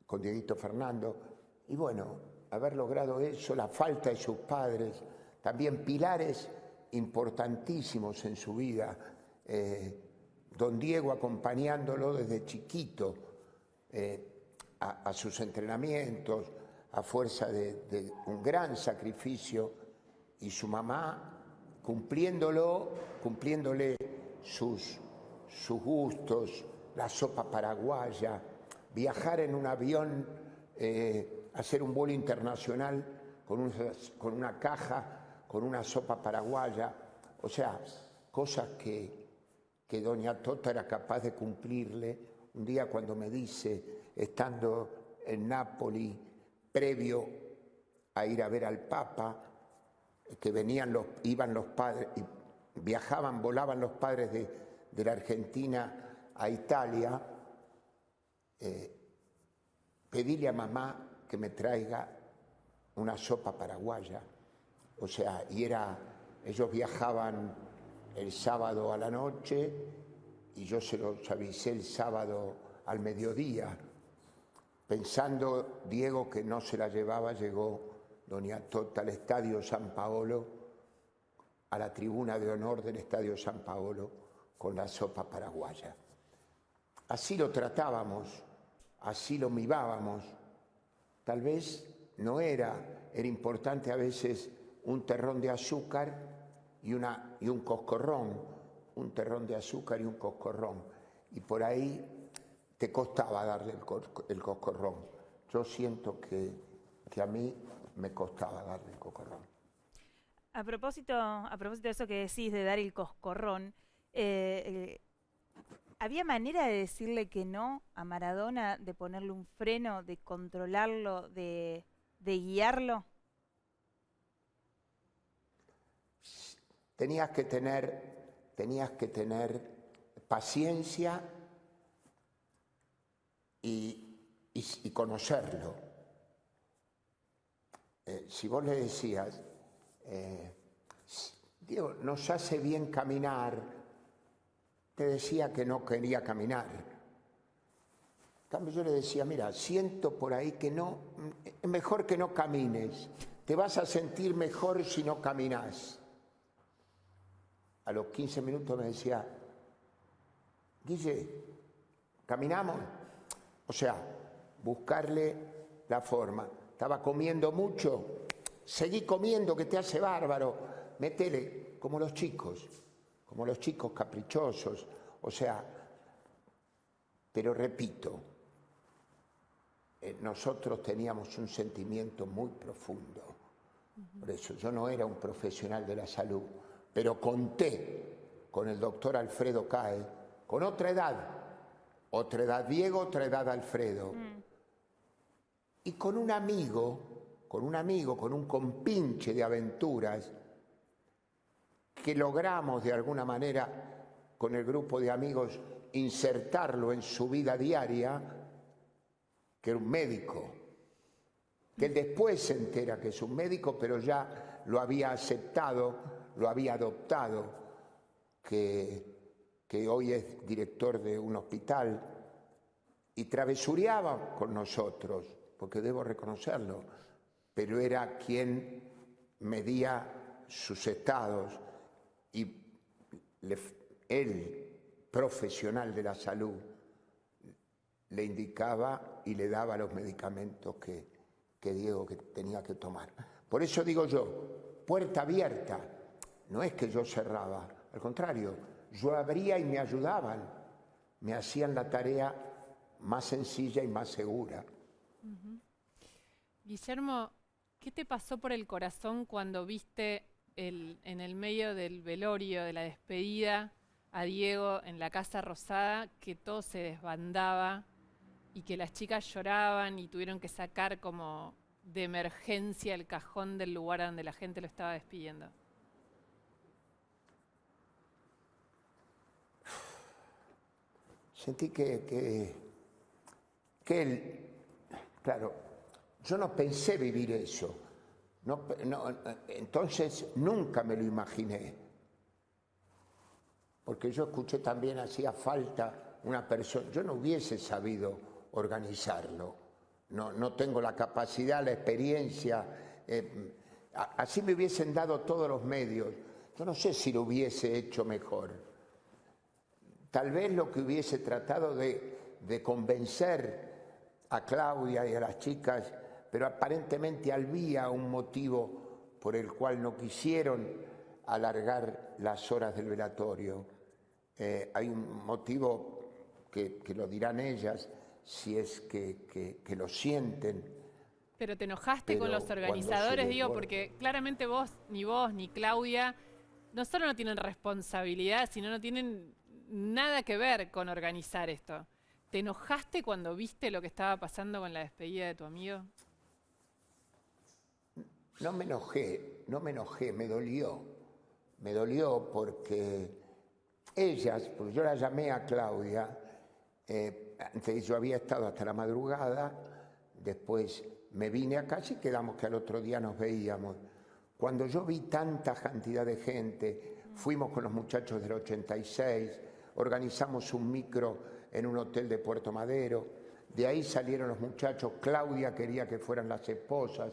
con Dieguito Fernando. Y bueno, haber logrado eso, la falta de sus padres, también pilares importantísimos en su vida, don Diego acompañándolo desde chiquito a sus entrenamientos, a fuerza de un gran sacrificio, y su mamá cumpliéndole sus gustos, la sopa paraguaya, viajar en un avión, hacer un vuelo internacional con una caja, con una sopa paraguaya, o sea, cosas que doña Tota era capaz de cumplirle. Un día cuando me dice, estando en Nápoli, previo a ir a ver al Papa, que iban los padres, y volaban los padres de la Argentina a Italia, pedíle a mamá que me traiga una sopa paraguaya. O sea, ellos viajaban el sábado a la noche y yo se los avisé el sábado al mediodía. Pensando Diego que no se la llevaba, llegó doña Tota al Estadio San Paolo, a la tribuna de honor del Estadio San Paolo, con la sopa paraguaya. Así lo tratábamos, así lo mimábamos. Tal vez no era importante a veces un terrón de azúcar y un coscorrón, un terrón de azúcar y un coscorrón. Y por ahí te costaba darle el coscorrón. Yo siento que a mí me costaba darle el coscorrón. A propósito de eso que decís de dar el coscorrón, ¿Había manera de decirle que no a Maradona, de ponerle un freno, de controlarlo, de guiarlo? Tenías que tener paciencia y conocerlo. Si vos le decías, Diego, nos hace bien caminar, te decía que no quería caminar. En cambio yo le decía, mira, siento por ahí que no, es mejor que no camines, te vas a sentir mejor si no caminas. A los 15 minutos me decía, Guille, ¿caminamos? O sea, buscarle la forma. Estaba comiendo mucho, seguí comiendo que te hace bárbaro, métele, como los chicos caprichosos, o sea, pero repito, nosotros teníamos un sentimiento muy profundo. Por eso yo no era un profesional de la salud, pero conté con el doctor Alfredo Cae, con otra edad Diego, otra edad Alfredo, y con un amigo, con un compinche de aventuras, que logramos de alguna manera con el grupo de amigos insertarlo en su vida diaria, que era un médico, que él después se entera que es un médico, pero ya lo había aceptado, lo había adoptado, que hoy es director de un hospital, y travesureaba con nosotros, porque debo reconocerlo, pero era quien medía sus estados, y él, profesional de la salud, le indicaba y le daba los medicamentos que Diego tenía que tomar. Por eso digo yo, puerta abierta, no es que yo cerraba, al contrario, yo abría y me ayudaban, me hacían la tarea más sencilla y más segura. Guillermo, ¿qué te pasó por el corazón cuando viste en el medio del velorio, de la despedida, a Diego en la Casa Rosada, que todo se desbandaba y que las chicas lloraban y tuvieron que sacar como de emergencia el cajón del lugar donde la gente lo estaba despidiendo? Sentí que él, claro, yo no pensé vivir eso. Entonces nunca me lo imaginé, porque yo escuché también hacía falta una persona, yo no hubiese sabido organizarlo, no tengo la capacidad, la experiencia, así me hubiesen dado todos los medios, yo no sé si lo hubiese hecho mejor, tal vez lo que hubiese tratado de convencer a Claudia y a las chicas, pero aparentemente había un motivo por el cual no quisieron alargar las horas del velatorio. Hay un motivo que lo dirán ellas, si es que lo sienten. Pero te enojaste con los organizadores, digo, porque claramente vos ni Claudia, no solo no tienen responsabilidad, sino no tienen nada que ver con organizar esto. ¿Te enojaste cuando viste lo que estaba pasando con la despedida de tu amigo? No me enojé, me dolió. Me dolió porque ellas, porque yo la llamé a Claudia, antes yo había estado hasta la madrugada, después me vine a casa y quedamos que al otro día nos veíamos. Cuando yo vi tanta cantidad de gente, fuimos con los muchachos del 86, organizamos un micro en un hotel de Puerto Madero, de ahí salieron los muchachos, Claudia quería que fueran las esposas,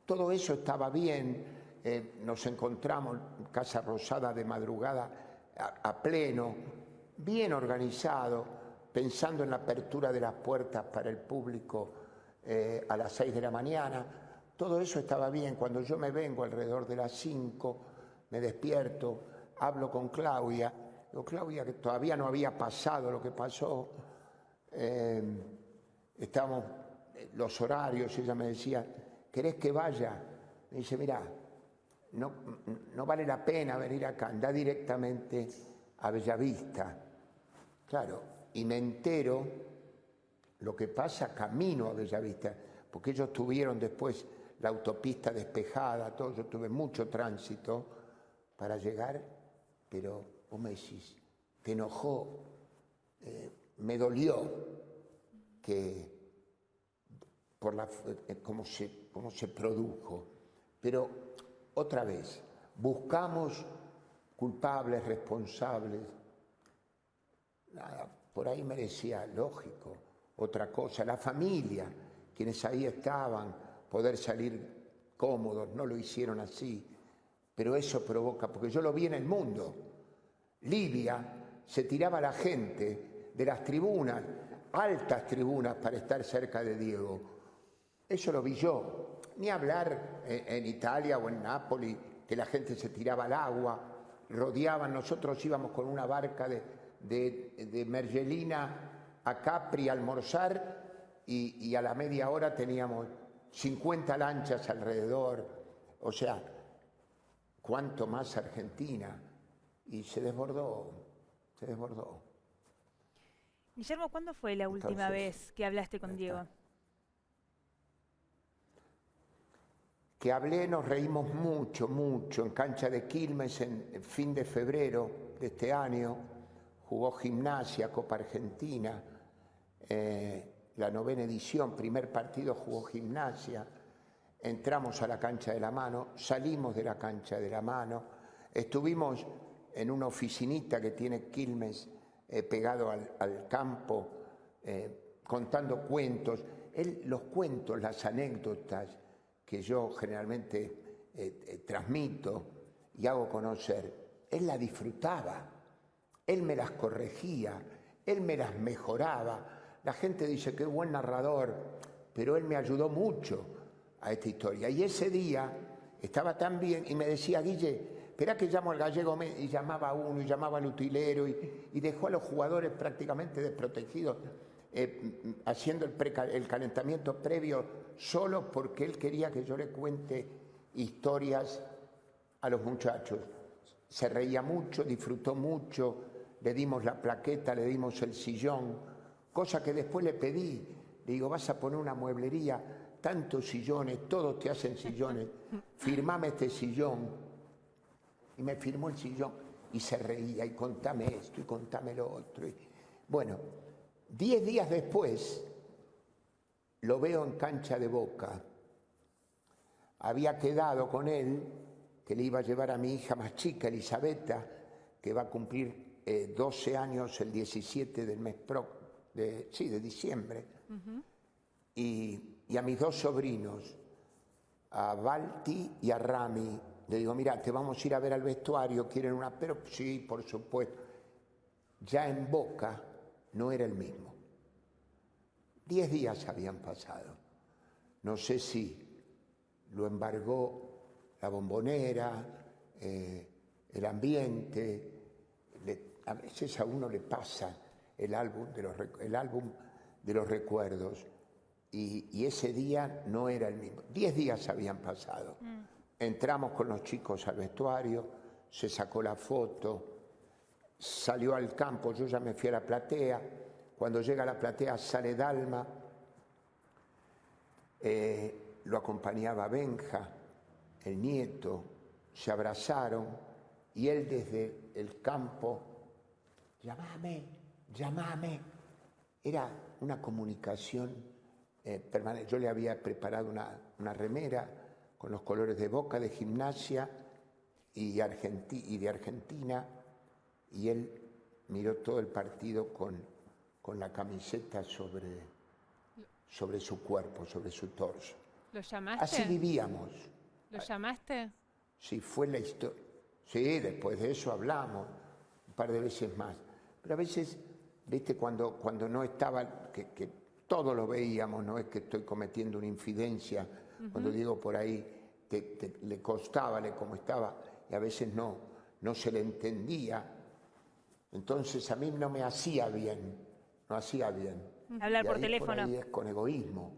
todo eso estaba bien, nos encontramos en Casa Rosada de madrugada a pleno, bien organizado, pensando en la apertura de las puertas para el público a las 6 de la mañana, todo eso estaba bien. Cuando yo me vengo alrededor de las 5, me despierto, hablo con Claudia, digo, Claudia, que todavía no había pasado lo que pasó, estamos los horarios, ella me decía, ¿querés que vaya? Me dice, mirá, no vale la pena venir acá, anda directamente a Bellavista. Claro, y me entero lo que pasa camino a Bellavista, porque ellos tuvieron después la autopista despejada, todo, yo tuve mucho tránsito para llegar, pero vos me decís, te enojó, me dolió que por cómo se produjo, pero otra vez, buscamos culpables, responsables, nada, por ahí merecía, lógico, otra cosa, la familia, quienes ahí estaban, poder salir cómodos, no lo hicieron así, pero eso provoca, porque yo lo vi en el mundo, Libia se tiraba la gente de las tribunas, altas tribunas para estar cerca de Diego, eso lo vi yo, ni hablar en Italia o en Nápoles, que la gente se tiraba al agua, rodeaban, nosotros íbamos con una barca de Mergelina a Capri a almorzar y a la media hora teníamos 50 lanchas alrededor, o sea, cuánto más Argentina, y se desbordó. Guillermo, ¿cuándo fue la última vez que hablaste con Diego? Que hablé, nos reímos mucho, en cancha de Quilmes en fin de febrero de este año, jugó Gimnasia, Copa Argentina, la 9ª edición, primer partido jugó Gimnasia, entramos a la cancha de la mano, salimos de la cancha de la mano, estuvimos en una oficinita que tiene Quilmes pegado al campo, contando cuentos, los cuentos, las anécdotas que yo generalmente transmito y hago conocer, él la disfrutaba, él me las corregía, él me las mejoraba. La gente dice qué buen narrador, pero él me ayudó mucho a esta historia. Y ese día estaba tan bien y me decía, Guille, esperá que llamo al gallego, y llamaba a uno, y llamaba al utilero, y dejó a los jugadores prácticamente desprotegidos, haciendo el calentamiento previo solo porque él quería que yo le cuente historias a los muchachos. Se reía mucho, disfrutó mucho, le dimos la plaqueta, le dimos el sillón, cosa que después le pedí. Le digo, vas a poner una mueblería, tantos sillones, todos te hacen sillones, firmame este sillón. Y me firmó el sillón y se reía, y contame esto, y contame lo otro. Bueno, 10 días después lo veo en cancha de Boca. Había quedado con él que le iba a llevar a mi hija más chica, Elisabetta, que va a cumplir 12 años el 17 del mes de diciembre. Y a mis 2 sobrinos, a Balti y a Rami, le digo, mira, te vamos a ir a ver al vestuario, ¿quieren una? Pero sí, por supuesto. Ya en Boca no era el mismo. 10 días habían pasado. No sé si lo embargó la Bombonera, el ambiente. A veces a uno le pasa el álbum de los recuerdos. Y ese día no era el mismo. 10 días habían pasado. Entramos con los chicos al vestuario, se sacó la foto, salió al campo, yo ya me fui a la platea. Cuando llega a la platea sale Dalma, lo acompañaba Benja, el nieto, se abrazaron y él desde el campo, llamame. Era una comunicación permanente. Yo le había preparado una remera con los colores de Boca, de Gimnasia y de Argentina, y él miró todo el partido con la camiseta sobre su cuerpo, sobre su torso. ¿Lo llamaste? Así vivíamos. ¿Lo llamaste? Sí, fue la historia. Sí, después de eso hablamos un par de veces más. Pero a veces, viste, cuando no estaba, que todos lo veíamos, no es que estoy cometiendo una infidencia, cuando digo por ahí, le costaba, como estaba, y a veces no se le entendía. Entonces a mí no me hacía bien, Hablar por ahí, teléfono. Por ahí es con egoísmo.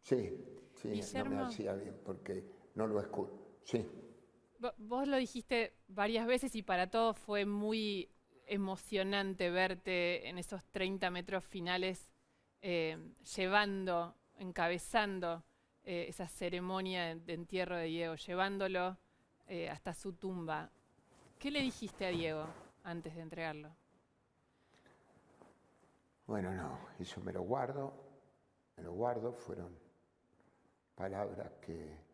Sí, Guillermo, no me hacía bien porque no lo escucho. Sí. Vos lo dijiste varias veces y para todos fue muy emocionante verte en esos 30 metros finales encabezando esa ceremonia de entierro de Diego, llevándolo hasta su tumba. ¿Qué le dijiste a Diego antes de entregarlo? Bueno, no, eso me lo guardo, fueron palabras que...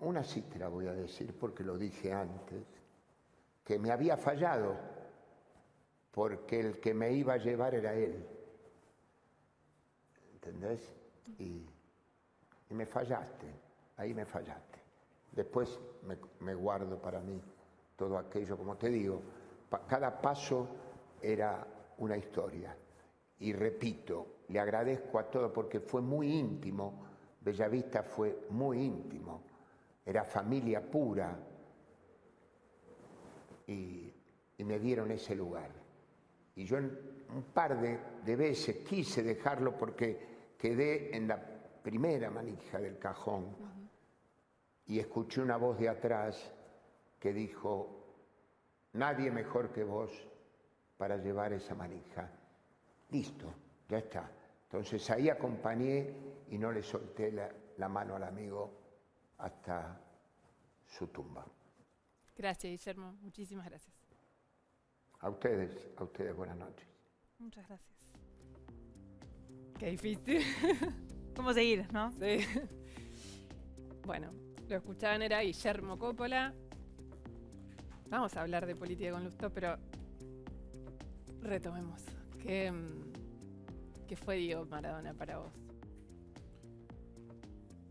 Una sí te la voy a decir porque lo dije antes, que me había fallado, porque el que me iba a llevar era él. ¿Entendés? Y me fallaste, ahí me fallaste. Después me guardo para mí todo aquello, como te digo, cada paso era una historia. Y repito, le agradezco a todos porque fue muy íntimo, Bellavista fue muy íntimo, era familia pura y me dieron ese lugar. Y yo un par de veces quise dejarlo porque quedé en la primera manija del cajón y escuché una voz de atrás que dijo, nadie mejor que vos para llevar esa manija. Listo, ya está. Entonces ahí acompañé y no le solté la mano al amigo hasta su tumba. Gracias, Guillermo. Muchísimas gracias. A ustedes, buenas noches. Muchas gracias. Qué difícil. ¿Cómo seguir, no? Sí. Bueno, lo escuchaban, era Guillermo Coppola. Vamos a hablar de política con Lustó, pero retomemos. ¿Qué fue Diego Maradona para vos?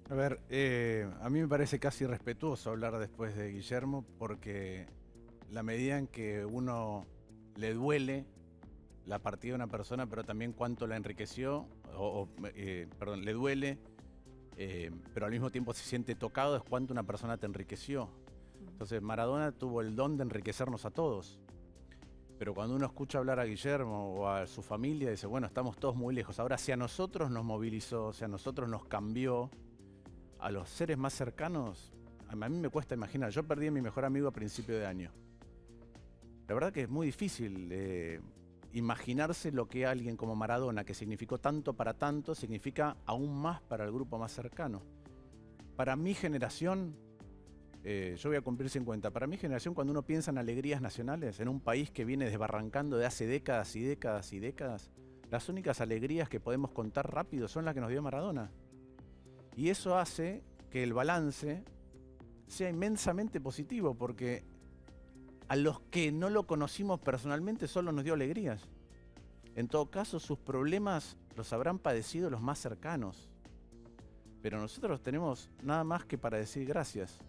A ver, a mí me parece casi irrespetuoso hablar después de Guillermo porque la medida en que uno le duele la partida de una persona, pero también cuánto la enriqueció, le duele, pero al mismo tiempo se siente tocado, es cuánto una persona te enriqueció. Entonces Maradona tuvo el don de enriquecernos a todos. Pero cuando uno escucha hablar a Guillermo o a su familia, dice, bueno, estamos todos muy lejos. Ahora, si a nosotros nos movilizó, si a nosotros nos cambió, a los seres más cercanos, a mí me cuesta imaginar. Yo perdí a mi mejor amigo a principio de año. La verdad que es muy difícil imaginarse lo que alguien como Maradona, que significó tanto para tanto, significa aún más para el grupo más cercano. Para mi generación, yo voy a cumplir 50, para mi generación cuando uno piensa en alegrías nacionales, en un país que viene desbarrancando de hace décadas y décadas y décadas, las únicas alegrías que podemos contar rápido son las que nos dio Maradona. Y eso hace que el balance sea inmensamente positivo, porque a los que no lo conocimos personalmente solo nos dio alegrías. En todo caso, sus problemas los habrán padecido los más cercanos. Pero nosotros tenemos nada más que para decir gracias.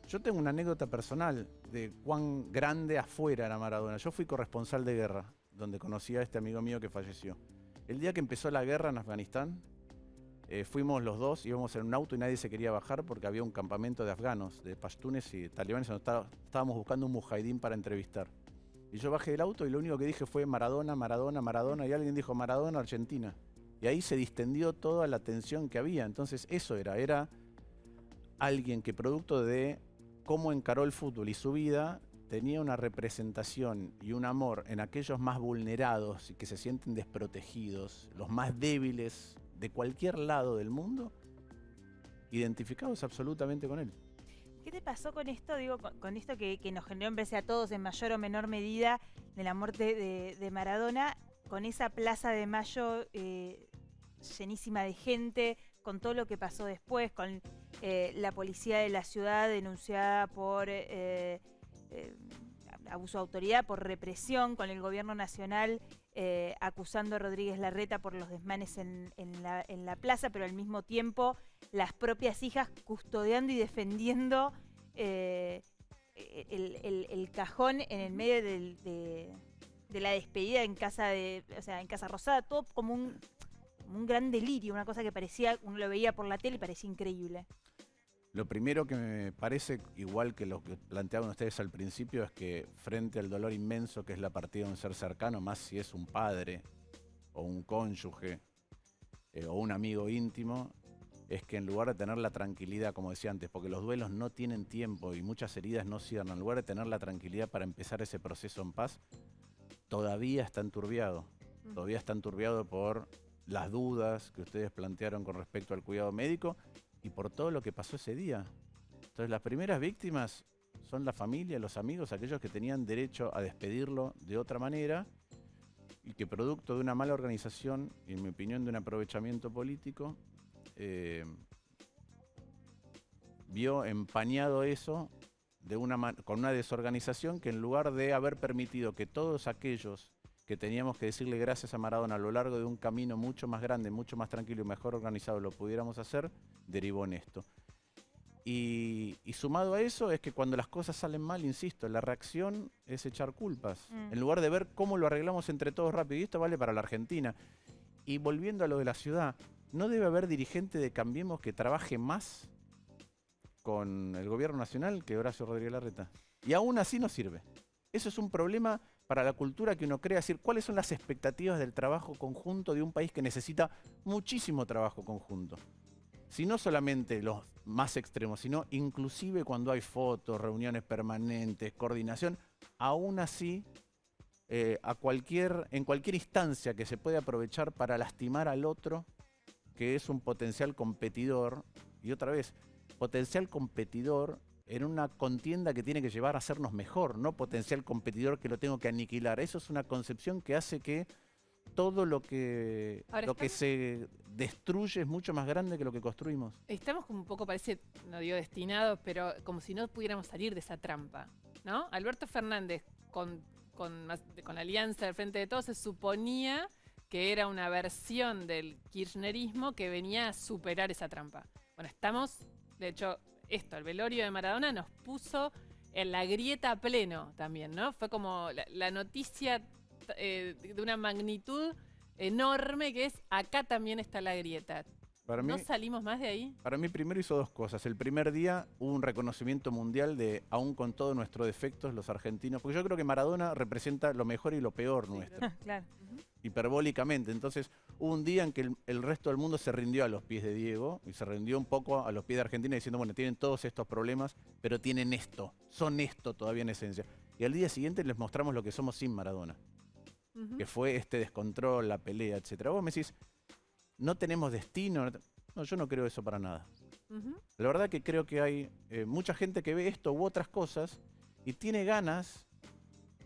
Yo tengo una anécdota personal de cuán grande afuera era Maradona. Yo fui corresponsal de guerra, donde conocí a este amigo mío que falleció. El día que empezó la guerra en Afganistán, fuimos los dos, íbamos en un auto y nadie se quería bajar porque había un campamento de afganos, de pashtunes y talibanes, donde estábamos buscando un mujahidín para entrevistar. Y yo bajé del auto y lo único que dije fue Maradona, Maradona, Maradona, y alguien dijo Maradona, Argentina. Y ahí se distendió toda la tensión que había. Entonces eso era alguien que producto de cómo encaró el fútbol y su vida, tenía una representación y un amor en aquellos más vulnerados y que se sienten desprotegidos, los más débiles de cualquier lado del mundo, identificados absolutamente con él. ¿Qué te pasó con esto? Digo, con esto que nos generó en vez a todos en mayor o menor medida de la muerte de Maradona, con esa Plaza de Mayo llenísima de gente, con todo lo que pasó después, con la policía de la ciudad denunciada por abuso de autoridad, por represión, con el gobierno nacional acusando a Rodríguez Larreta por los desmanes en la plaza, pero al mismo tiempo las propias hijas custodiando y defendiendo el cajón en el medio de la despedida en Casa Rosada, todo como un gran delirio, una cosa que parecía, uno lo veía por la tele y parecía increíble. Lo primero que me parece, igual que lo que planteaban ustedes al principio, es que frente al dolor inmenso que es la partida de un ser cercano, más si es un padre o un cónyuge o un amigo íntimo, es que en lugar de tener la tranquilidad, como decía antes, porque los duelos no tienen tiempo y muchas heridas no cierran, en lugar de tener la tranquilidad para empezar ese proceso en paz, todavía está enturbiado. Todavía está enturbiado por las dudas que ustedes plantearon con respecto al cuidado médico y por todo lo que pasó ese día. Entonces las primeras víctimas son la familia, los amigos, aquellos que tenían derecho a despedirlo de otra manera y que producto de una mala organización y en mi opinión de un aprovechamiento político, vio empañado eso con una desorganización que en lugar de haber permitido que todos aquellos que teníamos que decirle gracias a Maradona a lo largo de un camino mucho más grande, mucho más tranquilo y mejor organizado lo pudiéramos hacer, derivó en esto. Y sumado a eso es que cuando las cosas salen mal, insisto, la reacción es echar culpas. En lugar de ver cómo lo arreglamos entre todos rápido, y esto vale para la Argentina. Y volviendo a lo de la ciudad, no debe haber dirigente de Cambiemos que trabaje más con el gobierno nacional que Horacio Rodríguez Larreta. Y aún así no sirve. Eso es un problema para la cultura que uno crea, decir cuáles son las expectativas del trabajo conjunto de un país que necesita muchísimo trabajo conjunto. Si no solamente los más extremos, sino inclusive cuando hay fotos, reuniones permanentes, coordinación, aún así, en cualquier instancia que se puede aprovechar para lastimar al otro, que es un potencial competidor, y otra vez, potencial competidor en una contienda que tiene que llevar a hacernos mejor, no potencial competidor que lo tengo que aniquilar. Eso es una concepción que hace que todo lo que se destruye es mucho más grande que lo que construimos. Estamos como un poco, parece, no digo destinados, pero como si no pudiéramos salir de esa trampa, ¿no? Alberto Fernández, con la alianza del Frente de Todos, se suponía que era una versión del kirchnerismo que venía a superar esa trampa. Bueno, estamos, de hecho, el velorio de Maradona nos puso en la grieta a pleno también, ¿no? Fue como la noticia de una magnitud enorme que es, acá también está la grieta. ¿No salimos más de ahí? Para mí primero hizo dos cosas. El primer día hubo un reconocimiento mundial de, aún con todos nuestros defectos, los argentinos, porque yo creo que Maradona representa lo mejor y lo peor nuestro. Claro. Hiperbólicamente. Entonces hubo un día en que el resto del mundo se rindió a los pies de Diego y se rindió un poco a los pies de Argentina diciendo, bueno, tienen todos estos problemas, pero tienen esto, son esto todavía en esencia. Y al día siguiente les mostramos lo que somos sin Maradona, que fue este descontrol, la pelea, etc. Vos me decís, no tenemos destino. No, yo no creo eso para nada. La verdad que creo que hay mucha gente que ve esto u otras cosas y tiene ganas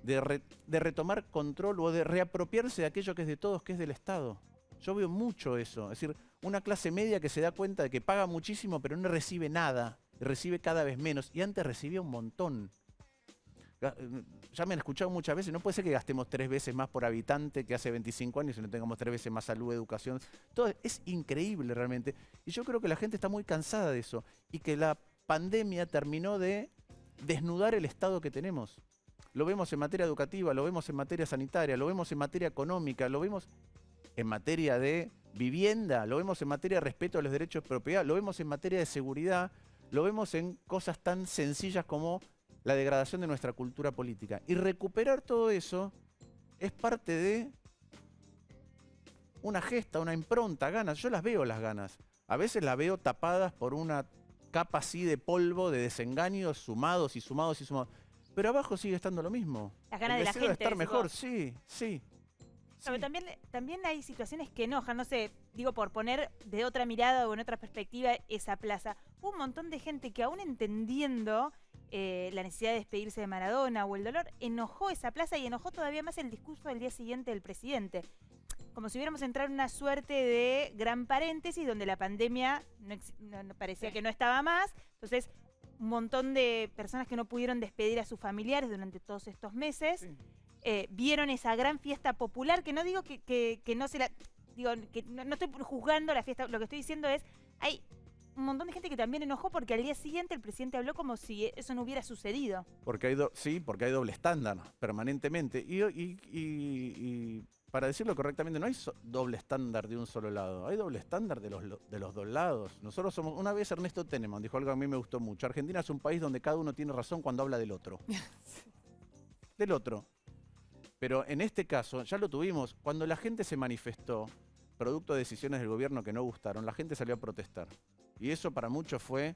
de retomar control o de reapropiarse de aquello que es de todos, que es del Estado. Yo veo mucho eso. Es decir, una clase media que se da cuenta de que paga muchísimo pero no recibe nada, recibe cada vez menos. Y antes recibía un montón. Ya me han escuchado muchas veces, no puede ser que gastemos 3 veces más por habitante que hace 25 años y no tengamos 3 veces más salud, educación. Todo es increíble realmente. Y yo creo que la gente está muy cansada de eso y que la pandemia terminó de desnudar el Estado que tenemos. Lo vemos en materia educativa, lo vemos en materia sanitaria, lo vemos en materia económica, lo vemos en materia de vivienda, lo vemos en materia de respeto a los derechos de propiedad, lo vemos en materia de seguridad, lo vemos en cosas tan sencillas como la degradación de nuestra cultura política. Y recuperar todo eso es parte de una gesta, una impronta, ganas. Yo las veo las ganas. A veces las veo tapadas por una capa así de polvo, de desengaños, sumados y sumados y sumados. Pero abajo sigue estando lo mismo. Las ganas de la gente. El deseo de estar mejor, sí, sí. Pero también hay situaciones que enojan, no sé, digo, por poner de otra mirada o en otra perspectiva esa plaza. Hubo un montón de gente que aún entendiendo la necesidad de despedirse de Maradona o el dolor, enojó esa plaza y enojó todavía más el discurso del día siguiente del presidente. Como si hubiéramos entrado en una suerte de gran paréntesis donde la pandemia no parecía que no estaba más. Entonces, un montón de personas que no pudieron despedir a sus familiares durante todos estos meses, vieron esa gran fiesta popular, que no digo que no se la... Digo, que no estoy juzgando la fiesta, lo que estoy diciendo es, hay un montón de gente que también enojó porque al día siguiente el presidente habló como si eso no hubiera sucedido. Porque hay doble estándar permanentemente. Y para decirlo correctamente, no hay doble estándar de un solo lado, hay doble estándar de los dos lados. Nosotros somos, una vez Ernesto Teneman dijo algo que a mí me gustó mucho, Argentina es un país donde cada uno tiene razón cuando habla del otro. Del otro. Pero en este caso, ya lo tuvimos, cuando la gente se manifestó producto de decisiones del gobierno que no gustaron, la gente salió a protestar. Y eso para muchos fue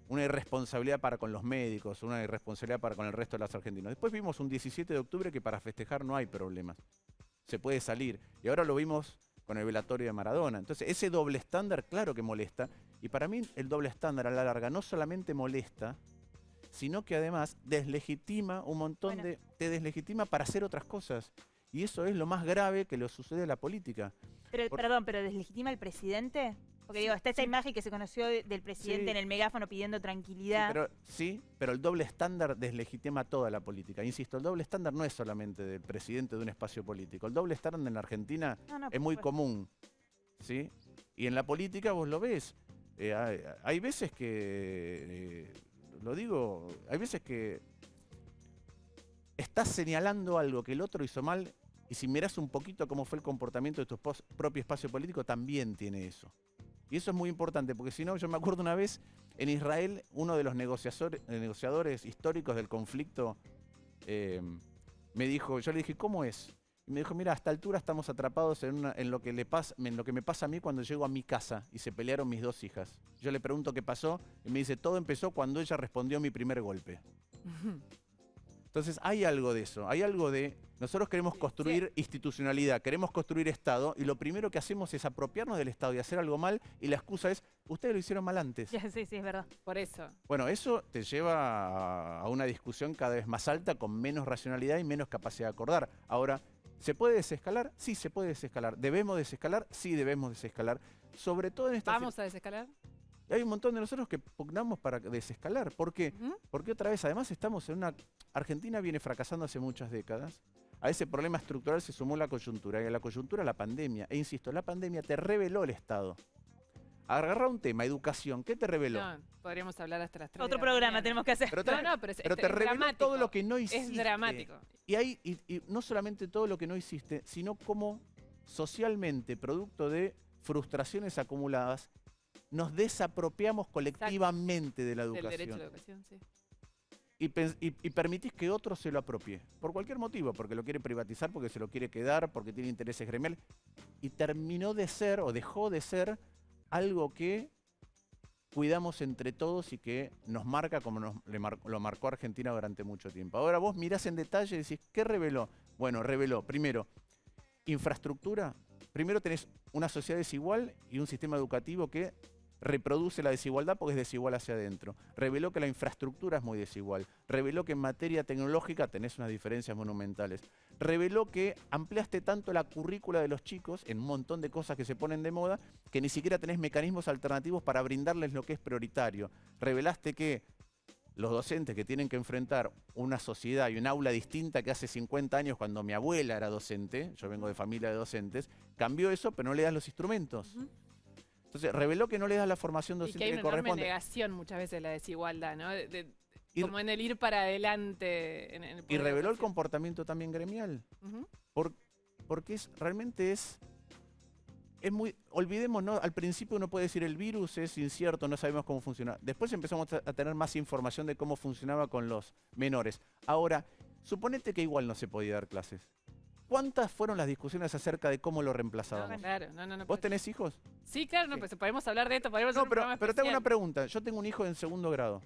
una irresponsabilidad para con los médicos, una irresponsabilidad para con el resto de los argentinos. Después vimos un 17 de octubre que para festejar no hay problemas. Se puede salir. Y ahora lo vimos con el velatorio de Maradona. Entonces, ese doble estándar, claro que molesta. Y para mí, el doble estándar a la larga no solamente molesta, sino que además deslegitima un montón te deslegitima para hacer otras cosas. Y eso es lo más grave que le sucede a la política. Pero, perdón, ¿pero deslegitima al presidente? Porque digo, está esta imagen que se conoció del presidente en el megáfono pidiendo tranquilidad. Sí, pero el doble estándar deslegitima toda la política. Insisto, el doble estándar no es solamente del presidente de un espacio político. El doble estándar en la Argentina es muy común, ¿sí? Y en la política vos lo ves. Hay veces que, hay veces que estás señalando algo que el otro hizo mal y si mirás un poquito cómo fue el comportamiento de tu propio espacio político, también tiene eso. Y eso es muy importante, porque si no, yo me acuerdo una vez en Israel, uno de los negociadores históricos del conflicto me dijo, yo le dije, ¿cómo es? Y me dijo, mira, a esta altura estamos atrapados en lo que me pasa a mí cuando llego a mi casa y se pelearon mis 2 hijas. Yo le pregunto qué pasó y me dice, todo empezó cuando ella respondió a mi primer golpe. Entonces hay algo de eso, hay algo de... Nosotros queremos construir institucionalidad, queremos construir Estado y lo primero que hacemos es apropiarnos del Estado y hacer algo mal y la excusa es, ustedes lo hicieron mal antes. Sí, es verdad. Por eso. Bueno, eso te lleva a una discusión cada vez más alta con menos racionalidad y menos capacidad de acordar. Ahora, ¿se puede desescalar? Sí, se puede desescalar. ¿Debemos desescalar? Sí, debemos desescalar. Sobre todo en esta... ¿Vamos a desescalar? Hay un montón de nosotros que pugnamos para desescalar. ¿Por qué? Porque otra vez, además estamos en una... Argentina viene fracasando hace muchas décadas. A ese problema estructural se sumó la coyuntura, y a la coyuntura la pandemia. E insisto, la pandemia te reveló el Estado. Agarrá un tema, educación, ¿qué te reveló? No, podríamos hablar hasta las 3 Otro programa tenemos que hacer. Pero pero te reveló todo lo que no hiciste. Es dramático. Y no solamente todo lo que no hiciste, sino cómo socialmente, producto de frustraciones acumuladas, nos desapropiamos colectivamente de la educación. Del derecho a la educación, sí. Y permitís que otro se lo apropie. Por cualquier motivo, porque lo quiere privatizar, porque se lo quiere quedar, porque tiene intereses gremiales. Y terminó de ser, o dejó de ser, algo que cuidamos entre todos y que nos marca como lo marcó Argentina durante mucho tiempo. Ahora vos mirás en detalle y decís, ¿qué reveló? Bueno, reveló, primero, infraestructura. Primero tenés una sociedad desigual y un sistema educativo que reproduce la desigualdad porque es desigual hacia adentro. Reveló que la infraestructura es muy desigual. Reveló que en materia tecnológica tenés unas diferencias monumentales. Reveló que ampliaste tanto la currícula de los chicos en un montón de cosas que se ponen de moda que ni siquiera tenés mecanismos alternativos para brindarles lo que es prioritario. Revelaste que los docentes que tienen que enfrentar una sociedad y un aula distinta que hace 50 años cuando mi abuela era docente, yo vengo de familia de docentes, cambió eso, pero no le das los instrumentos. Entonces, reveló que no le das la formación docente que corresponde. Y que hay una enorme negación muchas veces de la desigualdad, ¿no? Como en el ir para adelante. Y reveló el comportamiento también gremial. Porque realmente es muy... Olvidémonos, al principio uno puede decir el virus es incierto, no sabemos cómo funciona. Después empezamos a tener más información de cómo funcionaba con los menores. Ahora, suponete que igual no se podía dar clases. ¿Cuántas fueron las discusiones acerca de cómo lo reemplazábamos? Claro, ¿Vos tenés hijos? Sí, claro, no, pues podemos hablar de esto, podemos hacer un programa pero te hago una pregunta. Yo tengo un hijo en 2º grado.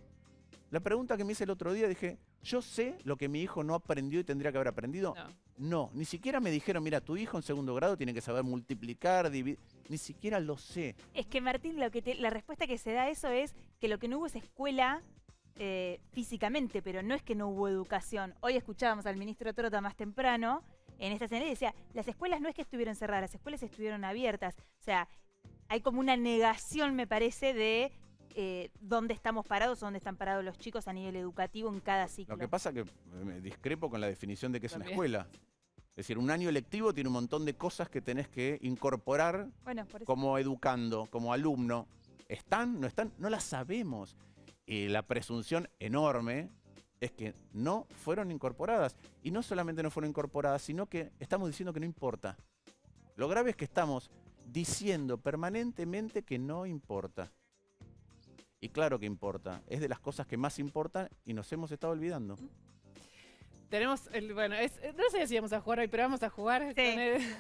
La pregunta que me hice el otro día, dije, ¿yo sé lo que mi hijo no aprendió y tendría que haber aprendido? No, ni siquiera me dijeron, mira, tu hijo en 2º grado tiene que saber multiplicar, dividir. Ni siquiera lo sé. Es que, Martín, la respuesta que se da a eso es que lo que no hubo es escuela físicamente, pero no es que no hubo educación. Hoy escuchábamos al ministro Trota más temprano en esta escena y decía, las escuelas no es que estuvieron cerradas, las escuelas estuvieron abiertas. O sea, hay como una negación, me parece, de dónde estamos parados o dónde están parados los chicos a nivel educativo en cada ciclo. Lo que pasa es que me discrepo con la definición de qué es una escuela. Es decir, un año lectivo tiene un montón de cosas que tenés que incorporar como educando, como alumno. ¿Están? ¿No están? No las sabemos. Y la presunción enorme es que no fueron incorporadas. Y no solamente no fueron incorporadas, sino que estamos diciendo que no importa. Lo grave es que estamos diciendo permanentemente que no importa. Y claro que importa. Es de las cosas que más importan y nos hemos estado olvidando. Tenemos bueno, no sé si vamos a jugar hoy, pero vamos a jugar Sí.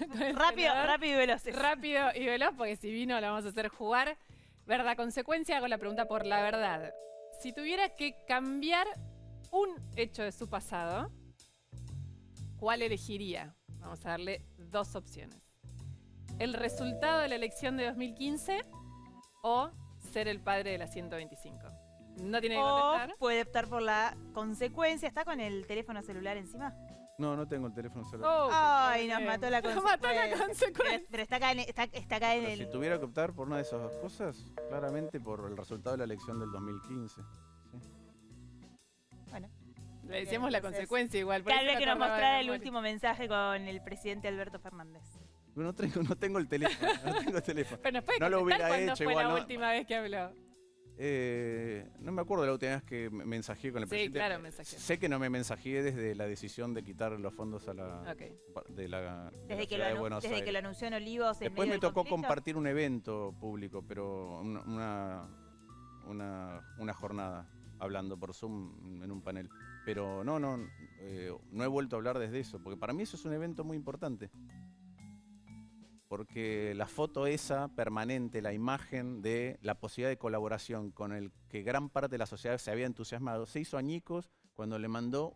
con el Rápido, senador. rápido y veloz. Rápido y veloz, porque si vino la vamos a hacer jugar. Verdad, consecuencia, hago la pregunta por la verdad. Si tuviera que cambiar un hecho de su pasado, ¿cuál elegiría? Vamos a darle 2 opciones. ¿El resultado de la elección de 2015 o ser el padre de la 125? No tiene que O contestar. puede optar por la consecuencia. ¿Está con el teléfono celular encima? No tengo el teléfono celular. Oh, Ay, qué nos bien. mató la Nos consecuencia. mató la consecuencia. Pero está acá en Pero el... si tuviera que optar por una de esas dos cosas, claramente por el resultado de la elección del 2015. ¿sí? Bueno, Le decíamos la Entonces, consecuencia igual. por tal eso vez la que nos acordaba de mostrara el memoria. último mensaje con el presidente Alberto Fernández. No tengo el teléfono. No tengo el teléfono. Pero nos puede No lo contestar hubiera cuándo hecho, fue igual, la no. última vez que habló. No me acuerdo de la última vez que mensajé con el Sí, presidente. claro, mensajé. Sé que no me mensajé desde la decisión de quitar los fondos a la, Ok. de la Desde, que ciudad de lo, Buenos desde que Aires. lo anunció en Olivos. en Después medio me del tocó conflicto. compartir un evento público, pero una jornada hablando por Zoom en un panel. Pero no he vuelto a hablar desde eso, porque para mí eso es un evento muy importante. Porque la foto esa permanente, la imagen de la posibilidad de colaboración con el que gran parte de la sociedad se había entusiasmado, se hizo añicos cuando le mandó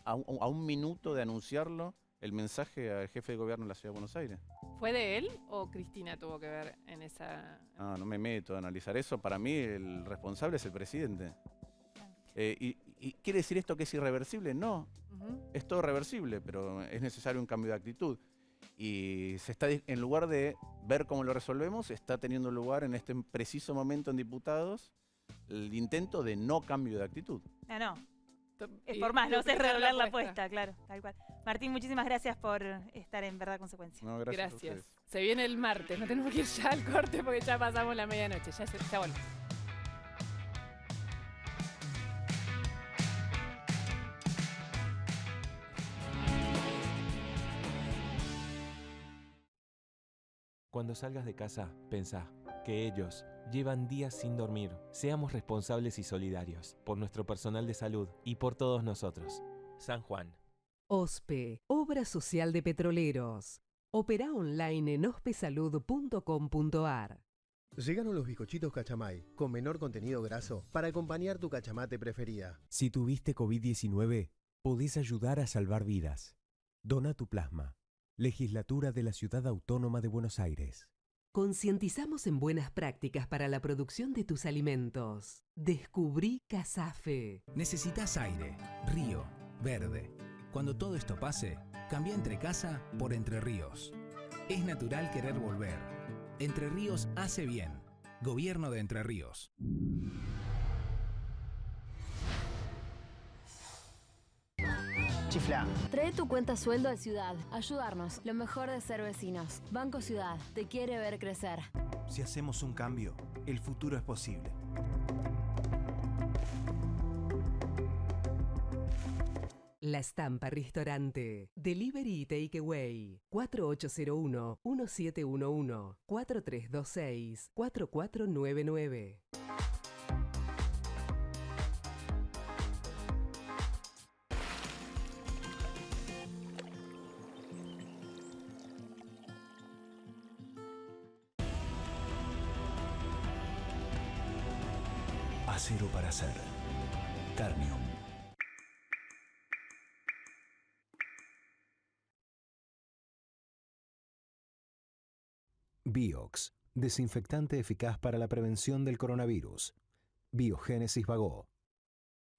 a un minuto de anunciarlo el mensaje al jefe de gobierno de la Ciudad de Buenos Aires. ¿Fue de él o Cristina tuvo que ver en esa...? No me meto a analizar eso. Para mí el responsable es el presidente. ¿Y quiere decir esto que es irreversible? No, Ujú. es todo reversible, pero es necesario un cambio de actitud. Y en lugar de ver cómo lo resolvemos, está teniendo lugar en este preciso momento en diputados el intento de no cambio de actitud. No. Es Y por más, no sé duplicar redoblar la apuesta, claro, tal cual. Martín, muchísimas gracias por estar en Verdad Consecuencia. No, gracias. a Gracias. ustedes. Se viene el martes, no tenemos que ir ya al corte porque ya pasamos la medianoche. Ya volvemos. Cuando salgas de casa, pensá que ellos llevan días sin dormir. Seamos responsables y solidarios por nuestro personal de salud y por todos nosotros. San Juan. OSPE, Obra Social de Petroleros. Opera online en ospesalud.com.ar. Llegaron los bizcochitos Cachamay, con menor contenido graso, para acompañar tu cachamate preferida. Si tuviste COVID-19, podés ayudar a salvar vidas. Dona tu plasma. Legislatura de la Ciudad Autónoma de Buenos Aires. Concientizamos en buenas prácticas para la producción de tus alimentos. Descubrí Casafe. Necesitas aire, río, verde. Cuando todo esto pase, cambia Entre Casa por Entre Ríos. Es natural querer volver. Entre Ríos hace bien. Gobierno de Entre Ríos. Chifla. Trae tu cuenta sueldo a Ciudad. Ayudarnos. Lo mejor de ser vecinos. Banco Ciudad. Te quiere ver crecer. Si hacemos un cambio, el futuro es posible. La Estampa Restaurante. Delivery y Takeaway. 4801-1711. 4326-4499. Acero para hacer. Ternium. Biox, desinfectante eficaz para la prevención del coronavirus. Biogénesis Bagó.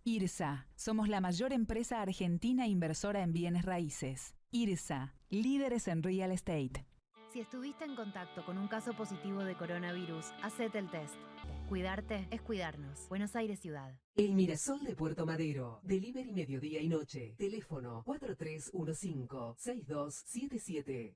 IRSA, somos la mayor empresa argentina inversora en bienes raíces. IRSA, líderes en real estate. Si estuviste en contacto con un caso positivo de coronavirus, hacete el test. Cuidarte es cuidarnos. Buenos Aires Ciudad. El Mirasol de Puerto Madero. Delivery mediodía y noche. Teléfono 4315-6277.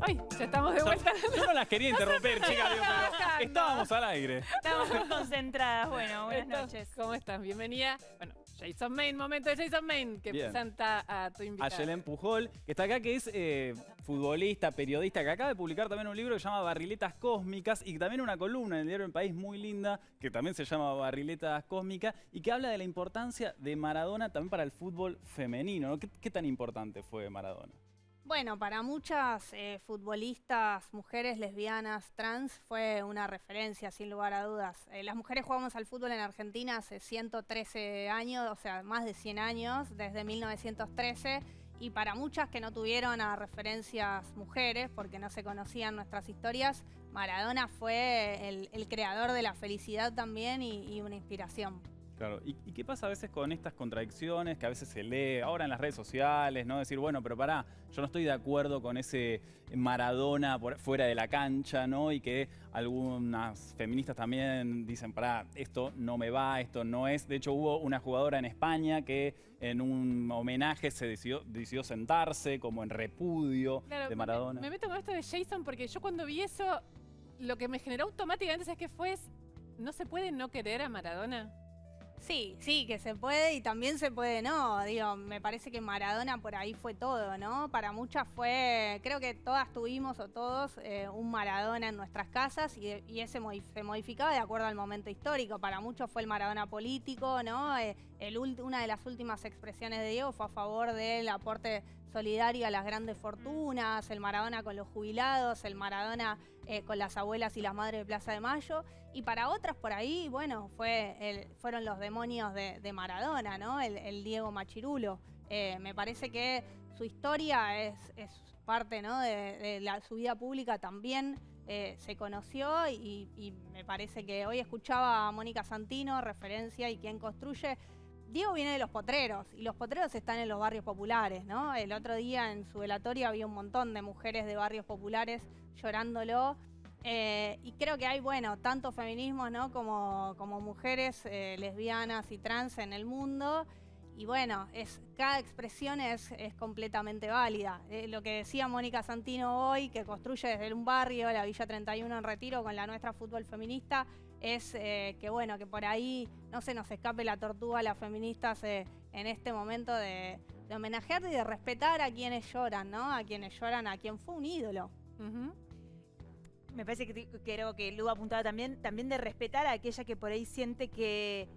¡Ay! ya estamos de vuelta. Yo no las quería interrumpir, chicas, pero estábamos al aire. Estamos muy concentradas. Bueno, buenas noches. ¿Cómo estás? Bienvenida. Bueno, Jason Main, momento de Jason Main, que Bien. presenta a tu invitada. Ayelen Pujol, que está acá, que es futbolista, periodista, que acaba de publicar también un libro que se llama Barriletas Cósmicas y también una columna en el diario El País muy linda, que también se llama Barriletas Cósmicas y que habla de la importancia de Maradona también para el fútbol femenino, ¿no? ¿Qué tan importante fue Maradona? Bueno, para muchas futbolistas, mujeres, lesbianas, trans, fue una referencia, sin lugar a dudas. Las mujeres jugamos al fútbol en Argentina hace 113 años, o sea, más de 100 años, desde 1913, y para muchas que no tuvieron a referencias mujeres, porque no se conocían nuestras historias, Maradona fue el creador de la felicidad también y una inspiración. Claro, ¿y qué pasa a veces con estas contradicciones que a veces se lee ahora en las redes sociales, ¿no? Decir, bueno, pero pará, yo no estoy de acuerdo con ese Maradona fuera de la cancha, ¿no? Y que algunas feministas también dicen, pará, esto no me va, esto no es. De hecho, hubo una jugadora en España que en un homenaje se decidió sentarse como en repudio de Maradona. Me meto con esto de Jason porque yo cuando vi eso, lo que me generó automáticamente, ¿sabes qué fue? ¿No se puede no querer a Maradona? Sí, que se puede y también se puede no. Digo, me parece que Maradona por ahí fue todo, ¿no? Para muchas fue, creo que todas tuvimos o todos un Maradona en nuestras casas y ese se modificaba de acuerdo al momento histórico. Para muchos fue el Maradona político, ¿no? Una de las últimas expresiones de Diego fue a favor del aporte solidario a las grandes fortunas, el Maradona con los jubilados, el Maradona con las abuelas y las madres de Plaza de Mayo. Y para otras por ahí, bueno, fueron los demonios de Maradona, ¿no? El Diego Machirulo. Me parece que su historia es parte, ¿no? de su vida pública también se conoció y me parece que hoy escuchaba a Mónica Santino, referencia y quien construye. Diego viene de los potreros y los potreros están en los barrios populares, ¿no? El otro día en su velatorio había un montón de mujeres de barrios populares llorándolo. Y creo que hay, bueno, tanto feminismos, ¿no? como mujeres lesbianas y trans en el mundo. Y bueno, cada expresión es completamente válida. Lo que decía Mónica Santino hoy, que construye desde un barrio, la Villa 31 en Retiro, con la nuestra fútbol feminista, es que bueno, que por ahí no se nos escape la tortuga a las feministas en este momento de homenajear y de respetar a quienes lloran, ¿no? A quienes lloran, a quien fue un ídolo. Me parece que creo que Lu apuntaba también de respetar a aquella que por ahí siente que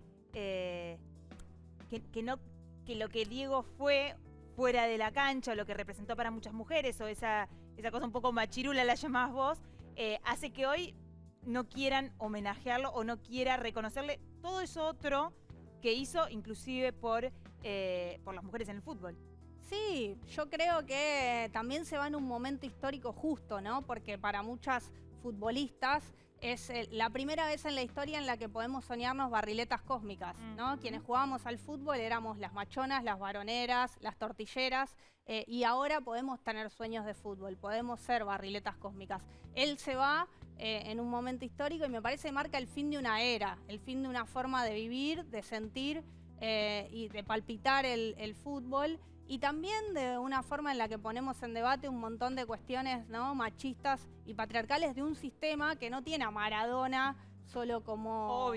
lo que Diego fue fuera de la cancha, o lo que representó para muchas mujeres, o esa cosa un poco machirula la llamás vos, hace que hoy no quieran homenajearlo o no quiera reconocerle todo eso otro que hizo, inclusive por las mujeres en el fútbol. Sí, yo creo que también se va en un momento histórico justo, ¿no? Porque para muchas futbolistas es la primera vez en la historia en la que podemos soñarnos barriletas cósmicas, ¿no? Quienes jugábamos al fútbol éramos las machonas, las varoneras, las tortilleras, y ahora podemos tener sueños de fútbol, podemos ser barriletas cósmicas. Él se va en un momento histórico y me parece que marca el fin de una era, el fin de una forma de vivir, de sentir y de palpitar el fútbol. Y también de una forma en la que ponemos en debate un montón de cuestiones, ¿no? machistas y patriarcales de un sistema que no tiene a Maradona solo como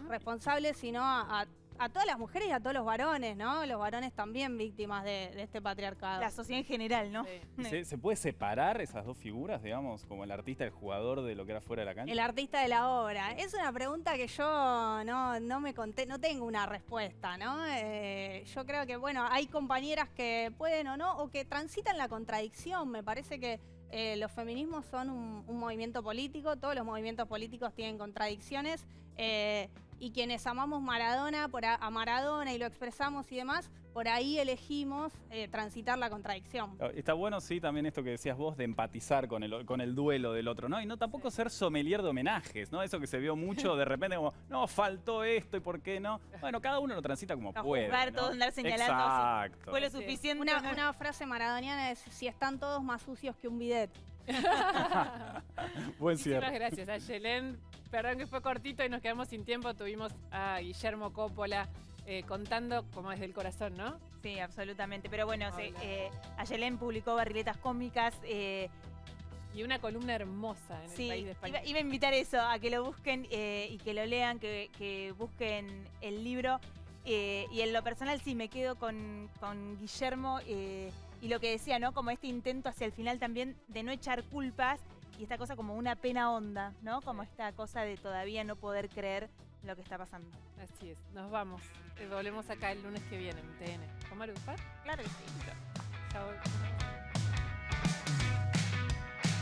responsable, sino a todas las mujeres y a todos los varones, ¿no? Los varones también víctimas de este patriarcado. La sociedad en general, ¿no? Sí. ¿Se puede separar esas dos figuras, digamos, como el artista y el jugador de lo que era fuera de la cancha? El artista de la obra. Es una pregunta que yo no tengo una respuesta, ¿no? Yo creo que, bueno, hay compañeras que pueden o no, o que transitan la contradicción. Me parece que los feminismos son un movimiento político, todos los movimientos políticos tienen contradicciones, y quienes amamos Maradona, a Maradona y lo expresamos y demás, por ahí elegimos transitar la contradicción. Está bueno, sí, también esto que decías vos, de empatizar con el duelo del otro, ¿no? Y no tampoco ser sommelier de homenajes, ¿no? Eso que se vio mucho de repente como, no, faltó esto y por qué no. Bueno, cada uno lo transita como puede, juzgar, ¿no? todo, andar señalando. Exacto. Fue lo suficiente. Una frase maradoniana es, si están todos más sucios que un bidet. Buen cierre. Muchísimas gracias, Ayelen. Perdón que fue cortito y nos quedamos sin tiempo. Tuvimos a Guillermo Coppola contando como desde el corazón, ¿no? Sí, absolutamente. Pero bueno, Ayelen publicó Barriletas Cósmicas. Y una columna hermosa en el País de España. Iba a invitar eso, a que lo busquen y que lo lean, que busquen el libro. Y en lo personal sí, me quedo con Guillermo y lo que decía, ¿no? Como este intento hacia el final también de no echar culpas y esta cosa como una pena honda, ¿no? Como esta cosa de todavía no poder creer lo que está pasando. Así es, nos vamos. Volvemos acá el lunes que viene en TN. ¿Con Maru? Claro que sí. Chao.